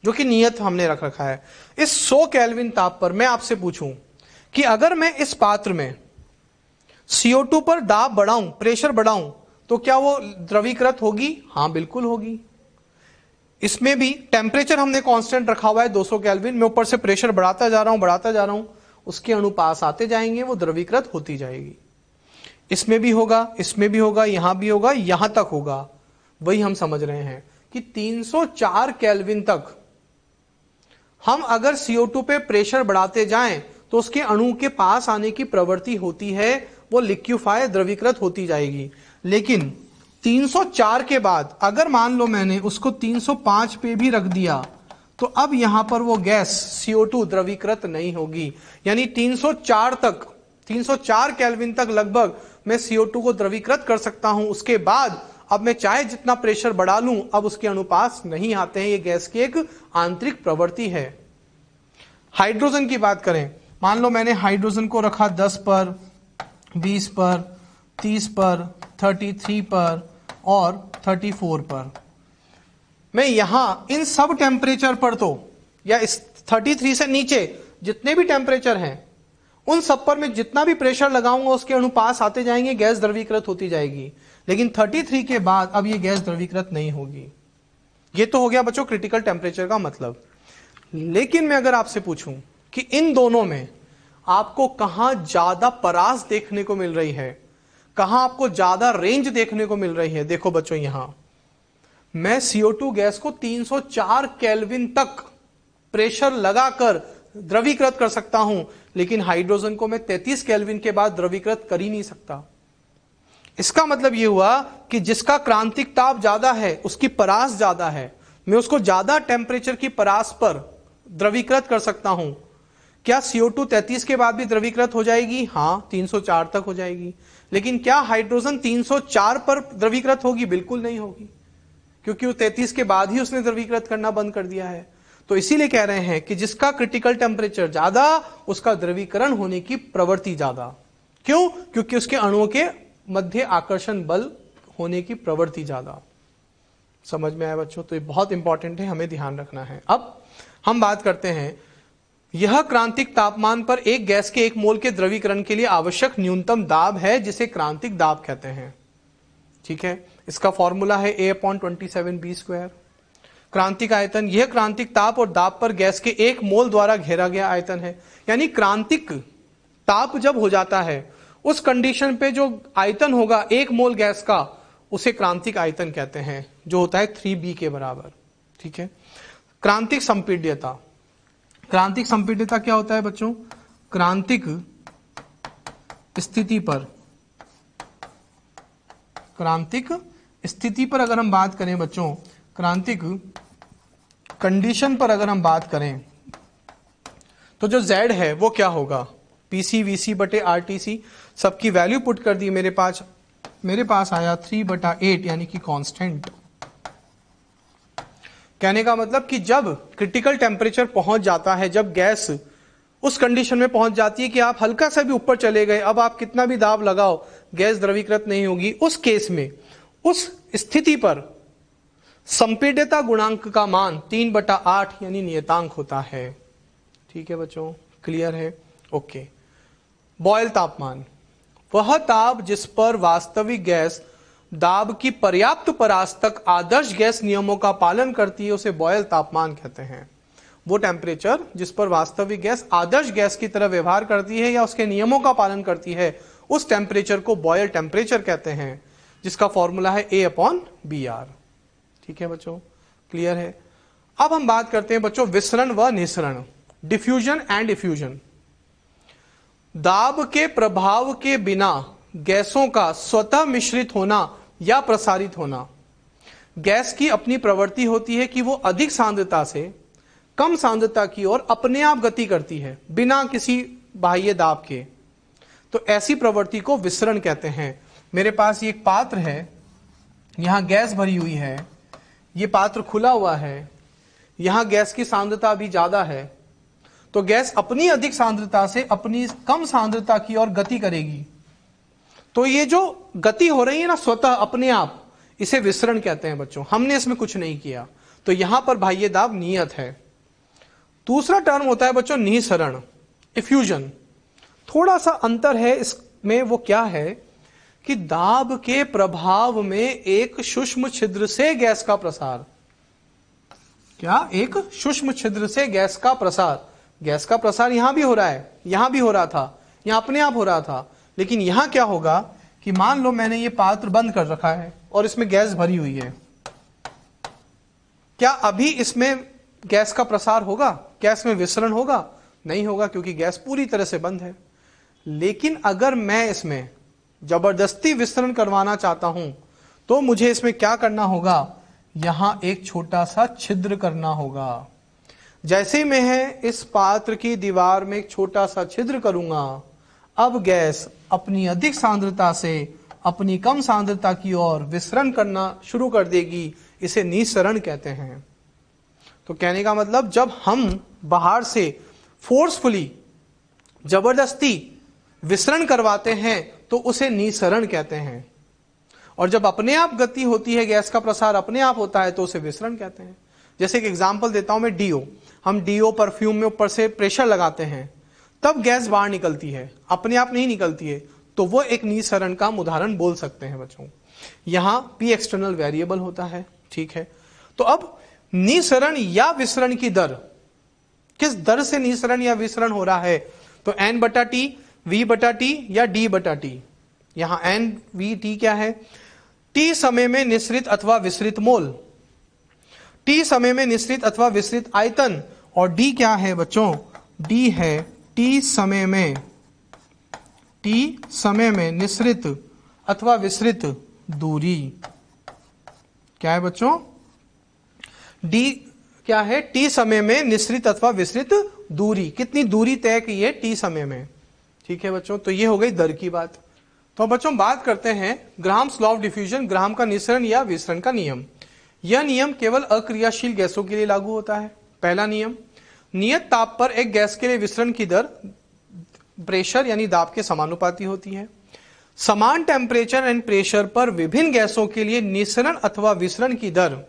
जो कि नियत हमने रख रखा है। इस 100 केल्विन ताप पर मैं आपसे पूछूं कि अगर मैं इस पात्र में CO2 पर दाब बढ़ाऊं, प्रेशर बढ़ाऊं, तो क्या वो द्रवीकृत होगी? हाँ बिल्कुल होगी। इसमें भी टेम्परेचर हमने कांस्टेंट रखा हुआ है 200 केल्विन, मैं ऊपर से प्रेशर बढ़ाता जा रहा हूं, उसके अनुपास आते जाएंगे, वो द्रवीकृत होती जाएगी। इसमें भी होगा, यहां भी होगा, यहां तक होगा। वही हम समझ रहे हैं कि 304 केल्विन तक हम अगर CO2 पे प्रेशर बढ़ाते जाएं तो उसके अणु के पास आने की प्रवृत्ति होती है, वो लिक्विफाई द्रवीकृत होती जाएगी। लेकिन 304 के बाद अगर मान लो मैंने उसको 305 पे भी रख दिया तो अब यहां पर वो गैस CO2 द्रवीकृत नहीं होगी। यानी 304 केल्विन तक लगभग मैं CO2 को द्रवीकृत कर सकता हूं। उसके बाद अब मैं चाहे जितना प्रेशर बढ़ा लूं, अब उसके अनुपास नहीं आते हैं। ये गैस की एक आंतरिक प्रवृत्ति है। हाइड्रोजन की बात करें, मान लो मैंने हाइड्रोजन को रखा 10 पर, 20 पर, 30 पर, 33 पर और 34 पर। मैं यहां इन सब टेम्परेचर पर तो, या इस 33 से नीचे जितने भी टेम्परेचर हैं उन सब पर मैं जितना भी प्रेशर लगाऊंगा उसके अनुपास आते जाएंगे, गैस द्रवीकृत होती जाएगी। लेकिन 33 के बाद अब ये गैस द्रवीकृत नहीं होगी। ये तो हो गया बच्चों क्रिटिकल टेम्परेचर का मतलब। लेकिन मैं अगर आपसे पूछूं कि इन दोनों में आपको कहां ज्यादा परास देखने को मिल रही है, कहां आपको ज्यादा रेंज देखने को मिल रही है, देखो बच्चों यहां मैं CO2 गैस को 304 केल्विन तक प्रेशर लगाकर द्रवीकृत कर सकता हूं, लेकिन हाइड्रोजन को मैं 33 केल्विन के बाद द्रवीकृत कर ही नहीं सकता। इसका मतलब यह हुआ कि जिसका क्रांतिक ताप ज्यादा है उसकी परास ज्यादा है, मैं उसको ज्यादा टेम्परेचर की परास पर द्रवीकृत कर सकता हूं। क्या CO2 33 के बाद भी द्रवीकृत हो जाएगी? हाँ 304 तक हो जाएगी। लेकिन क्या हाइड्रोजन 304 पर द्रवीकृत होगी? बिल्कुल नहीं होगी, क्योंकि वो 33 के बाद ही उसने द्रवीकृत करना बंद कर दिया है। तो इसीलिए कह रहे हैं कि जिसका क्रिटिकल टेम्परेचर ज्यादा उसका द्रवीकरण होने की प्रवृत्ति ज्यादा। क्यों? क्योंकि उसके अणुओं के मध्य आकर्षण बल होने की प्रवृत्ति ज्यादा। समझ में आया बच्चों? तो ये बहुत इंपॉर्टेंट है, हमें ध्यान रखना है। अब हम बात करते हैं, यह क्रांतिक तापमान पर एक गैस के 1 मोल के द्रवीकरण के लिए आवश्यक न्यूनतम दाब है, जिसे क्रांतिक दाब कहते हैं। ठीक है, इसका फॉर्मूला है A/27B²। क्रांतिक आयतन, यह क्रांतिक ताप और दाब पर गैस के 1 मोल द्वारा घेरा गया आयतन है। यानी क्रांतिक ताप जब हो जाता है उस कंडीशन पे जो आयतन होगा 1 मोल गैस का, उसे क्रांतिक आयतन कहते हैं, जो होता है 3B के बराबर। ठीक है, क्रांतिक संपीड्यता। क्रांतिक संपीड्यता क्या होता है बच्चों? क्रांतिक स्थिति पर अगर हम बात करें बच्चों, क्रांतिक कंडीशन पर अगर हम बात करें तो जो Z है वो क्या होगा? PC/VC/RTC। सबकी वैल्यू पुट कर दी मेरे पास आया 3/8 यानी कि कांस्टेंट। कहने का मतलब कि जब क्रिटिकल टेम्परेचर पहुंच जाता है, जब गैस उस कंडीशन में पहुंच जाती है कि आप हल्का सा भी ऊपर चले गए, अब आप कितना भी दाब लगाओ गैस द्रवीकृत नहीं होगी, उस केस में, उस स्थिति पर संपीड्यता गुणांक का मान 3/8 यानी नियतांक होता है। ठीक है बच्चों, क्लियर है? ओके। बॉयल तापमान, वह ताप जिस पर वास्तविक गैस दाब की पर्याप्त परास तक आदर्श गैस नियमों का पालन करती है, उसे बॉयल तापमान कहते हैं। वो टेम्परेचर जिस पर वास्तविक गैस आदर्श गैस की तरह व्यवहार करती है या उसके नियमों का पालन करती है, उस टेम्परेचर को बॉयल टेम्परेचर कहते हैं, जिसका फॉर्मूला है A/BR। ठीक है बच्चों, क्लियर है? अब हम बात करते हैं बच्चों विसरण व निःसरण, डिफ्यूजन एंड इफ्यूजन। दाब के प्रभाव के बिना गैसों का स्वतः मिश्रित होना या प्रसारित होना। गैस की अपनी प्रवृत्ति होती है कि वो अधिक सांद्रता से कम सांद्रता की ओर अपने आप गति करती है बिना किसी बाह्य दाब के, तो ऐसी प्रवृत्ति को विसरण कहते हैं। मेरे पास ये एक पात्र है, यहां गैस भरी हुई है, ये पात्र खुला हुआ है, यहां गैस की सांद्रता भी ज्यादा है, तो गैस अपनी अधिक सांद्रता से अपनी कम सांद्रता की ओर गति करेगी। तो ये जो गति हो रही है ना स्वतः अपने आप, इसे विसरण कहते हैं बच्चों। हमने इसमें कुछ नहीं किया, तो यहां पर बाह्य दाब नियत है। दूसरा टर्म होता है बच्चों निःसरण, इफ्यूजन। थोड़ा सा अंतर है इसमें, वो क्या है कि दाब के प्रभाव में एक सूक्ष्म छिद्र से गैस का प्रसार, क्या एक सूक्ष्म छिद्र से गैस का प्रसार। गैस का प्रसार यहां भी हो रहा है, यहां भी हो रहा था, यहां अपने आप हो रहा था, लेकिन यहां क्या होगा कि मान लो मैंने ये पात्र बंद कर रखा है और इसमें गैस भरी हुई है, क्या अभी इसमें गैस का प्रसार होगा? क्या इसमें विसरण होगा? नहीं होगा, क्योंकि गैस पूरी तरह से बंद है। लेकिन अगर मैं इसमें जबरदस्ती विसरण करवाना चाहता हूं, तो मुझे इसमें क्या करना होगा? यहां एक छोटा सा छिद्र करना होगा। जैसे ही मैं इस पात्र की दीवार में एक छोटा सा छिद्र करूंगा, अब गैस अपनी अधिक सांद्रता से अपनी कम सांद्रता की ओर विसरण करना शुरू कर देगी। इसे निःसरण कहते हैं। तो कहने का मतलब, जब हम बाहर से फोर्सफुली जबरदस्ती विसरण करवाते हैं तो उसे निःसरण कहते हैं, और जब अपने आप गति होती है, गैस का प्रसार अपने आप होता है, तो उसे विसरण कहते हैं। जैसे एक एग्जांपल देता हूं मैं, डीओ। हम डीओ परफ्यूम में ऊपर से प्रेशर लगाते हैं, तब गैस बाहर निकलती है, अपने आप नहीं निकलती है, तो वो एक निःसरण का उदाहरण बोल सकते हैं बच्चों। यहां पी एक्सटर्नल वेरिएबल होता है। ठीक है, तो अब निःसरण या विसरण की दर, किस दर से निःसरण या विसरण हो रहा है? तो N/T, V/T या D/T। यहां N/V/T क्या है? T समय में निःसरित अथवा विसरित मोल, T समय में निःसरित अथवा विसरित आयतन, और D क्या है बच्चों? D है T समय में निःसरित अथवा विसरित दूरी। क्या है बच्चों? D क्या है? T समय में निःसरित अथवा विसरित दूरी, कितनी दूरी तय की है T समय में। ठीक है बच्चों, तो ये हो गई दर की बात। तो बच्चों बात करते हैं ग्राम्स लॉ ऑफ डिफ्यूजन, ग्राम का निःसरण या विसरण का नियम। यह नियम केवल अक्रियाशील गैसों के लिए लागू होता है। पहला नियम, नियत ताप पर एक गैस के लिए विसरण की दर प्रेशर यानी दाब के समानुपाती होती है। समान टेम्परेचर एंड प्रेशर पर विभिन्न गैसों के लिए निःसरण अथवा विसरण की दर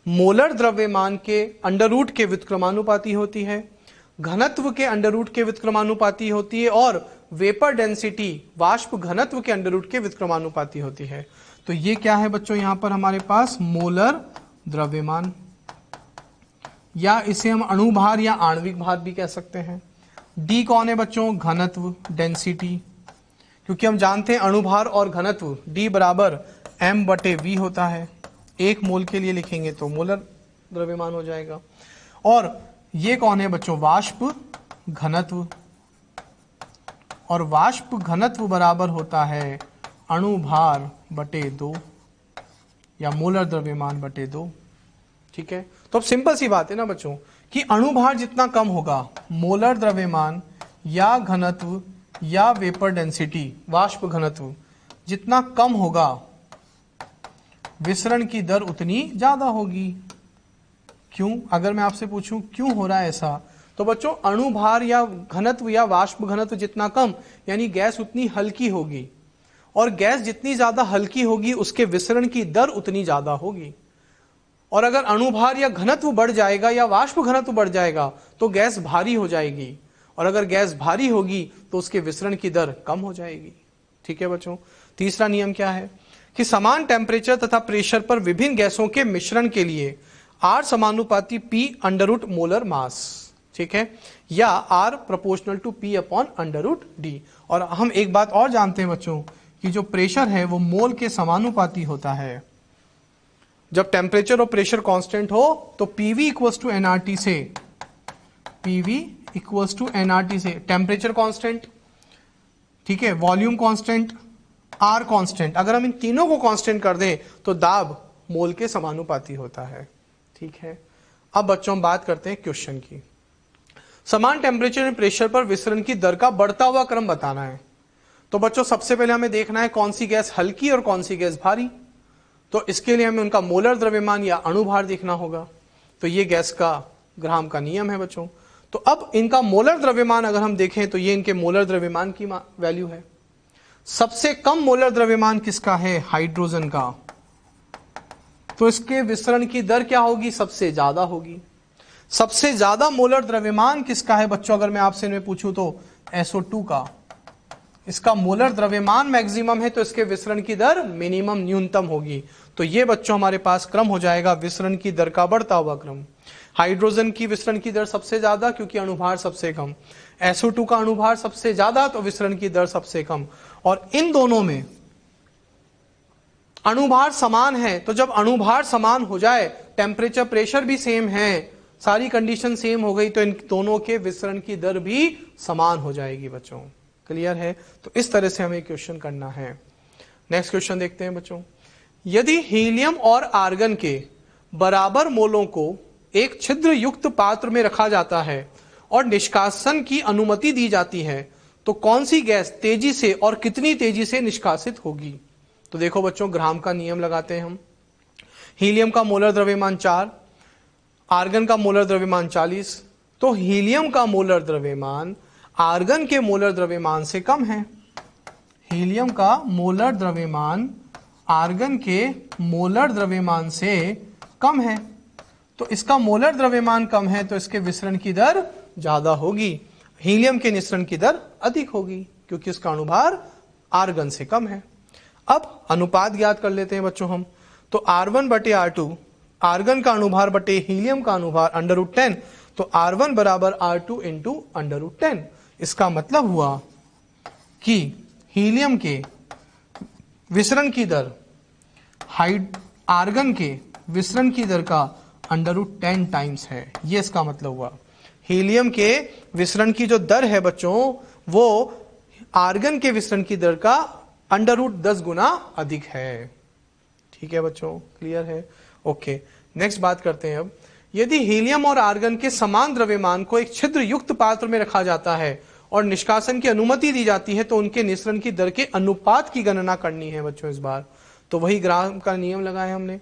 मोलर द्रव्यमान के अंडर रूट के व्युत्क्रमानुपाती होती है, घनत्व के अंडर रूट के व्युत्क्रमानुपाती होती है, और वेपर डेंसिटी वाष्प घनत्व के अंडर रूट के व्युत्क्रमानुपाती होती है। तो ये क्या है बच्चों? यहां पर हमारे पास मोलर द्रव्यमान, या इसे हम अणुभार या आणविक भार भी कह सकते हैं। डी कौन है बच्चों? घनत्व, डेंसिटी, क्योंकि हम जानते हैं अणुभार और घनत्व D बराबर M/V होता है। एक मोल के लिए लिखेंगे तो मोलर द्रव्यमान हो जाएगा। और ये कौन है बच्चों? वाष्प घनत्व, और वाष्प घनत्व बराबर होता है अणुभार बटे 2 या मोलर द्रव्यमान बटे 2। ठीक है, तो अब सिंपल सी बात है ना बच्चों कि अणुभार जितना कम होगा, मोलर द्रव्यमान या घनत्व या वेपर डेंसिटी वाष्प घनत्व जितना कम होगा, विसरण की दर उतनी ज्यादा होगी। क्यों? अगर मैं आपसे पूछूं क्यों हो रहा है ऐसा, तो बच्चों अणुभार या घनत्व या वाष्प घनत्व जितना कम, यानी गैस उतनी हल्की होगी, और गैस जितनी ज्यादा हल्की होगी उसके विसरण की दर उतनी ज्यादा होगी। और अगर अणुभार या घनत्व बढ़ जाएगा या वाष्प घनत्व बढ़ जाएगा तो गैस भारी हो जाएगी, और अगर गैस भारी होगी तो उसके विसरण की दर कम हो जाएगी। ठीक है बच्चों। तीसरा नियम क्या है कि समान टेम्परेचर तथा प्रेशर पर विभिन्न गैसों के मिश्रण के लिए R समानुपाती P under root molar mass, ठीक है, या R proportional to P upon under root D. और हम एक बात और जानते हैं बच्चों कि जो प्रेशर है वो मोल के समानुपाती होता है। जब टेम्परेचर और प्रेशर कांस्टेंट हो तो PV इक्वल्स टू nRT से, PV इक्वल्स टू nRT से टेम्परेचर कांस्टेंट, ठीक है, वॉल्यूम कांस्टेंट, R कांस्टेंट, अगर हम इन तीनों को कांस्टेंट कर दें तो दाब मोल के समानुपाती होता है। ठीक है। अब बच्चों बात करते हैं क्वेश्चन की। समान टेम्परेचर और प्रेशर पर विसरण की दर का बढ़ता हुआ क्रम बताना है। तो बच्चों सबसे पहले हमें देखना है कौन सी गैस हल्की और कौन सी गैस भारी। तो इसके लिए हमें उनका मोलर द्रव्यमान या अणुभार देखना होगा। तो ये गैस का ग्राम का नियम है बच्चों। तो अब इनका मोलर द्रव्यमान अगर हम देखें तो ये इनके मोलर द्रव्यमान की वैल्यू है। सबसे कम मोलर द्रव्यमान किसका है? हाइड्रोजन का। तो इसके विसरण की दर क्या होगी? सबसे ज्यादा होगी। सबसे ज्यादा मोलर द्रव्यमान किसका है बच्चों? अगर मैं आपसे इनमें पूछूं तो SO2 का। इसका मोलर द्रव्यमान मैक्सिमम है तो इसके विसरण की दर मिनिमम न्यूनतम होगी। तो ये बच्चों हमारे पास क्रम हो जाएगा विसरण की दर का बढ़ता हुआ क्रम। हाइड्रोजन की विसरण की दर सबसे ज्यादा क्योंकि अणुभार सबसे कम, SO2 का अणुभार सबसे ज्यादा तो विसरण की दर सबसे कम। और इन दोनों में अणुभार समान है, तो जब अणुभार समान हो जाए, टेम्परेचर प्रेशर भी सेम है, सारी कंडीशन सेम हो गई, तो इन दोनों के विसरण की दर भी समान हो जाएगी बच्चों। क्लियर है? तो इस तरह से हमें क्वेश्चन करना है। नेक्स्ट क्वेश्चन देखते हैं बच्चों। यदि हीलियम और आर्गन के बराबर मोलों को एक छिद्र युक्त पात्र में रखा जाता है और निष्कासन की अनुमति दी जाती है तो कौन सी गैस तेजी से और कितनी तेजी से निष्कासित होगी? तो देखो बच्चों ग्राम का नियम लगाते हैं हम। हीलियम का मोलर द्रव्यमान 4, आर्गन का मोलर द्रव्यमान 40। तो हीलियम का मोलर द्रव्यमान आर्गन के मोलर द्रव्यमान से कम है। हीलियम का मोलर द्रव्यमान आर्गन के मोलर द्रव्यमान से कम है। तो इसका मोलर द्रव्यमान कम है तो इसके विसरण की दर ज्यादा होगी। हीलियम के निसरण की दर अधिक होगी क्योंकि उसका अणुभार आर्गन से कम है। अब अनुपात ज्ञात कर लेते हैं बच्चों हम। तो R1 बटे R2, आर्गन का अणुभार बटे हीलियम का अणुभार √10, तो R1 बराबर R2 इंटू √10। इसका मतलब हुआ कि हीलियम के विसरण की दर आर्गन के विसरण की दर का √10 टाइम्स है। ये इसका मतलब हुआ। हीलियम के विसरण की जो दर है बच्चों वो आर्गन के विसरण की दर का √10 गुना अधिक है। ठीक है बच्चों, क्लियर है? ओके, नेक्स्ट बात करते हैं अब। यदि हीलियम और आर्गन के समान द्रव्यमान को एक छिद्र युक्त पात्र में रखा जाता है और निष्कासन की अनुमति दी जाती है तो उनके निसरण की दर के अनुपात की गणना करनी है बच्चों इस बार। तो वही ग्राम का नियम लगाया हमने।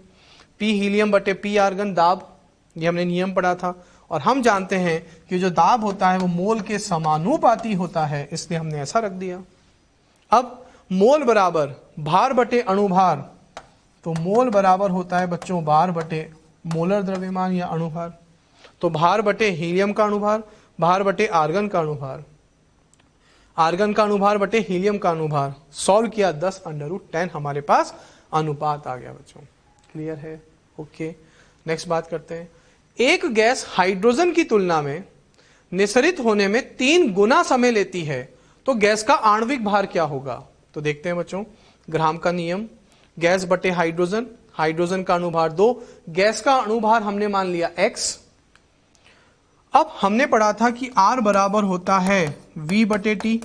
P हीलियम बटे P आर्गन दाब, ये हमने नियम पढ़ा था। और हम जानते हैं कि जो दाब होता है वो मोल के समानुपाती होता है, इसलिए हमने ऐसा रख दिया। अब मोल बराबर भार बटे अणुभार, तो मोल बराबर होता है बच्चों भार बटे मोलर द्रव्यमान या अणुभार। तो भार बटे हीलियम का अणुभार, भार बटे आर्गन का अणुभार, आर्गन का अणुभार बटे हीलियम का अणुभार। सॉल्व किया 10√10 हमारे पास अनुपात आ गया बच्चों। क्लियर है? ओके, नेक्स्ट बात करते हैं। एक गैस हाइड्रोजन की तुलना में निसरित होने में 3 गुना समय लेती है तो गैस का आणविक भार क्या होगा? तो देखते हैं बच्चों ग्राम का नियम। गैस बटे हाइड्रोजन, हाइड्रोजन का अणुभार 2, गैस का अणुभार हमने मान लिया x। अब हमने पढ़ा था कि R बराबर होता है V बटे T,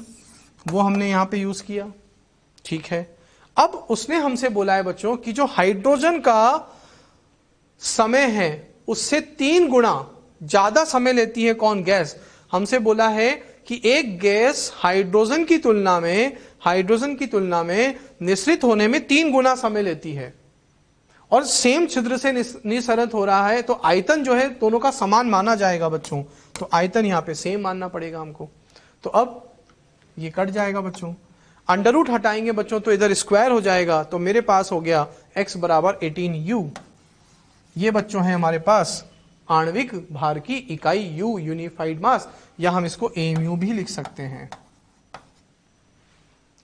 वो हमने यहां पे यूज किया। ठीक है, अब उसने हमसे बोला है बच्चों कि जो हाइड्रोजन का समय है उससे 3 गुना ज्यादा समय लेती है कौन? गैस। हमसे बोला है कि एक गैस हाइड्रोजन की तुलना में निसरित होने में 3 गुना समय लेती है और सेम छिद्र से निसरित हो रहा है, तो आयतन जो है दोनों का समान माना जाएगा बच्चों। तो आयतन यहां पे सेम मानना पड़ेगा हमको। तो अब ये कट जाएगा बच्चों, अंडर रूट हटाएंगे बच्चों तो इधर स्क्वायर हो जाएगा। तो मेरे पास हो गया x बराबर 18u। ये बच्चों है हमारे पास आणविक भार की इकाई यू, यूनिफाइड मास, या हम इसको एमयू भी लिख सकते हैं।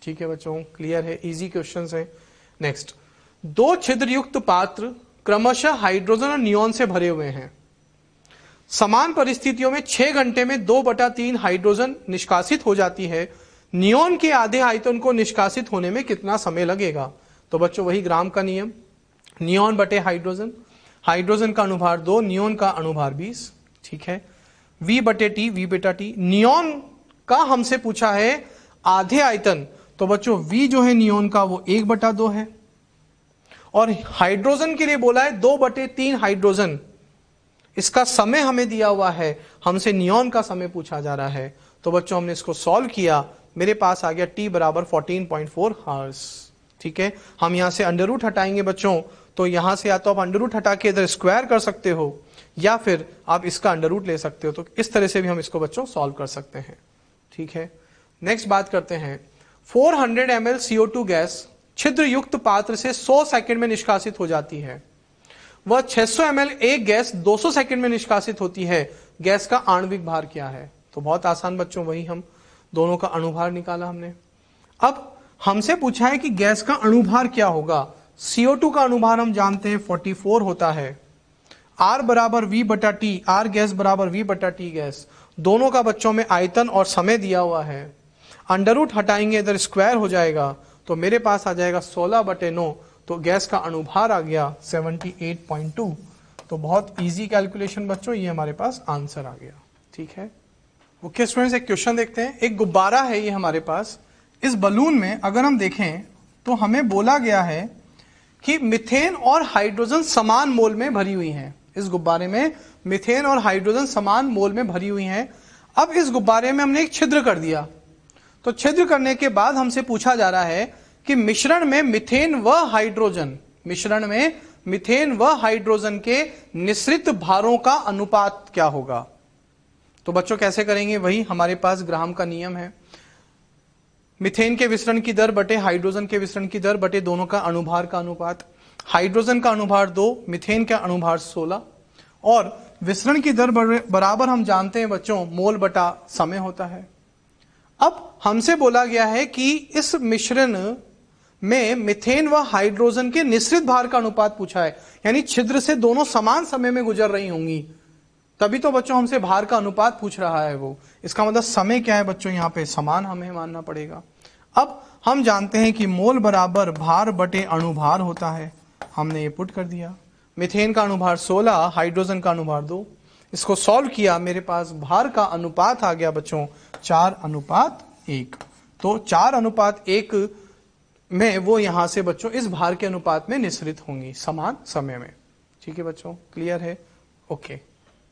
ठीक है बच्चों, क्लियर है, इजी क्वेश्चंस है। नेक्स्ट, दो छिद्रयुक्त पात्र क्रमशः हाइड्रोजन और नियोन से भरे हुए हैं। समान परिस्थितियों में 6 घंटे में 2/3 हाइड्रोजन निष्कासित हो जाती है। नियोन के आधे आयतन को निष्कासित होने में कितना समय लगेगा? तो बच्चों वही ग्राम का नियम, नियोन बटे हाइड्रोजन, हाइड्रोजन का अनुभार 2, नियोन का अनुभार 20। ठीक है, V बटे टी, V बेटा टी। नियोन का हमसे पूछा है आधे आयतन, तो बच्चों V जो है नियोन का वो 1/2 है, और हाइड्रोजन के लिए बोला है 2/3 हाइड्रोजन। इसका समय हमें दिया हुआ है, हमसे नियोन का समय पूछा जा रहा है। तो बच्चों हमने इसको सॉल्व किया, मेरे पास आ गया T बराबर 14.4 हावर्स। ठीक है, हम यहां से अंडर रूट हटाएंगे बच्चों, तो यहां से या तो आप अंडर रूट हटा के इधर स्क्वायर कर सकते हो, या फिर आप इसका अंडर रूट ले सकते हो। तो इस तरह से भी हम इसको बच्चों सॉल्व कर सकते हैं। ठीक है, नेक्स्ट बात करते हैं। 400 ml CO2 गैस छिद्र युक्त पात्र से 100 सेकंड में निष्कासित हो जाती है। वह 600 ml एक गैस 200 सेकंड में निष्कासित होती है। गैस का आणविक भार क्या है? तो बहुत आसान बच्चों, वही हम दोनों का अणुभार निकाला हमने। अब हमसे पूछा है कि गैस का अणुभार क्या होगा। CO2 का अणुभार हम जानते हैं 44 होता है। R बराबर V बटा टी, R गैस बराबर V बटा टी गैस। दोनों का बच्चों में आयतन और समय दिया हुआ है। अंडर रूट हटाएंगे, इधर स्क्वायर हो जाएगा, तो मेरे पास आ जाएगा 16/9। तो गैस का अणुभार आ गया 78.2। तो बहुत इजी कैलकुलेशन बच्चों, ये हमारे पास आंसर आ गया। ठीक है, ओके स्टूडेंट्स, एक क्वेश्चन देखते हैं। एक गुब्बारा है ये हमारे पास। इस बलून में अगर हम देखें तो हमें बोला गया है कि मीथेन और हाइड्रोजन समान मोल में भरी हुई हैं। इस गुब्बारे में मीथेन और हाइड्रोजन समान मोल में भरी हुई हैं। अब इस गुब्बारे में हमने एक छिद्र कर दिया, तो छिद्र करने के बाद हमसे पूछा जा रहा है कि मिश्रण में मीथेन व हाइड्रोजन के निश्चित भारों का अनुपात क्या होगा। तो बच्चों कैसे करेंगे, वही हमारे पास ग्राम का नियम है। मीथेन के विसरण की दर बटे हाइड्रोजन के विसरण की दर बटे दोनों का अणुभार का अनुपात। हाइड्रोजन का अणुभार 2, मीथेन का अणुभार 16, और विसरण की दर बराबर हम जानते हैं बच्चों मोल बटा समय होता है। अब हमसे बोला गया है कि इस मिश्रण में मीथेन व हाइड्रोजन के निश्चित भार का अनुपात पूछा है, यानी छिद्र से दोनों समान समय में गुजर रही होंगी, तभी तो बच्चों हमसे भार का अनुपात पूछ रहा है वो। इसका मतलब समय क्या है बच्चों, यहाँ पे समान हमें मानना पड़ेगा। अब हम जानते हैं कि मोल बराबर भार बटे अणुभार होता है, हमने ये पुट कर दिया। मीथेन का अणुभार 16, हाइड्रोजन का अणुभार 2। इसको सॉल्व किया, मेरे पास भार का अनुपात आ गया बच्चों 4:1। तो 4:1 में वो यहां से बच्चों इस भार के अनुपात में निःसरित होंगी समान समय में। ठीक है बच्चों, क्लियर है, ओके।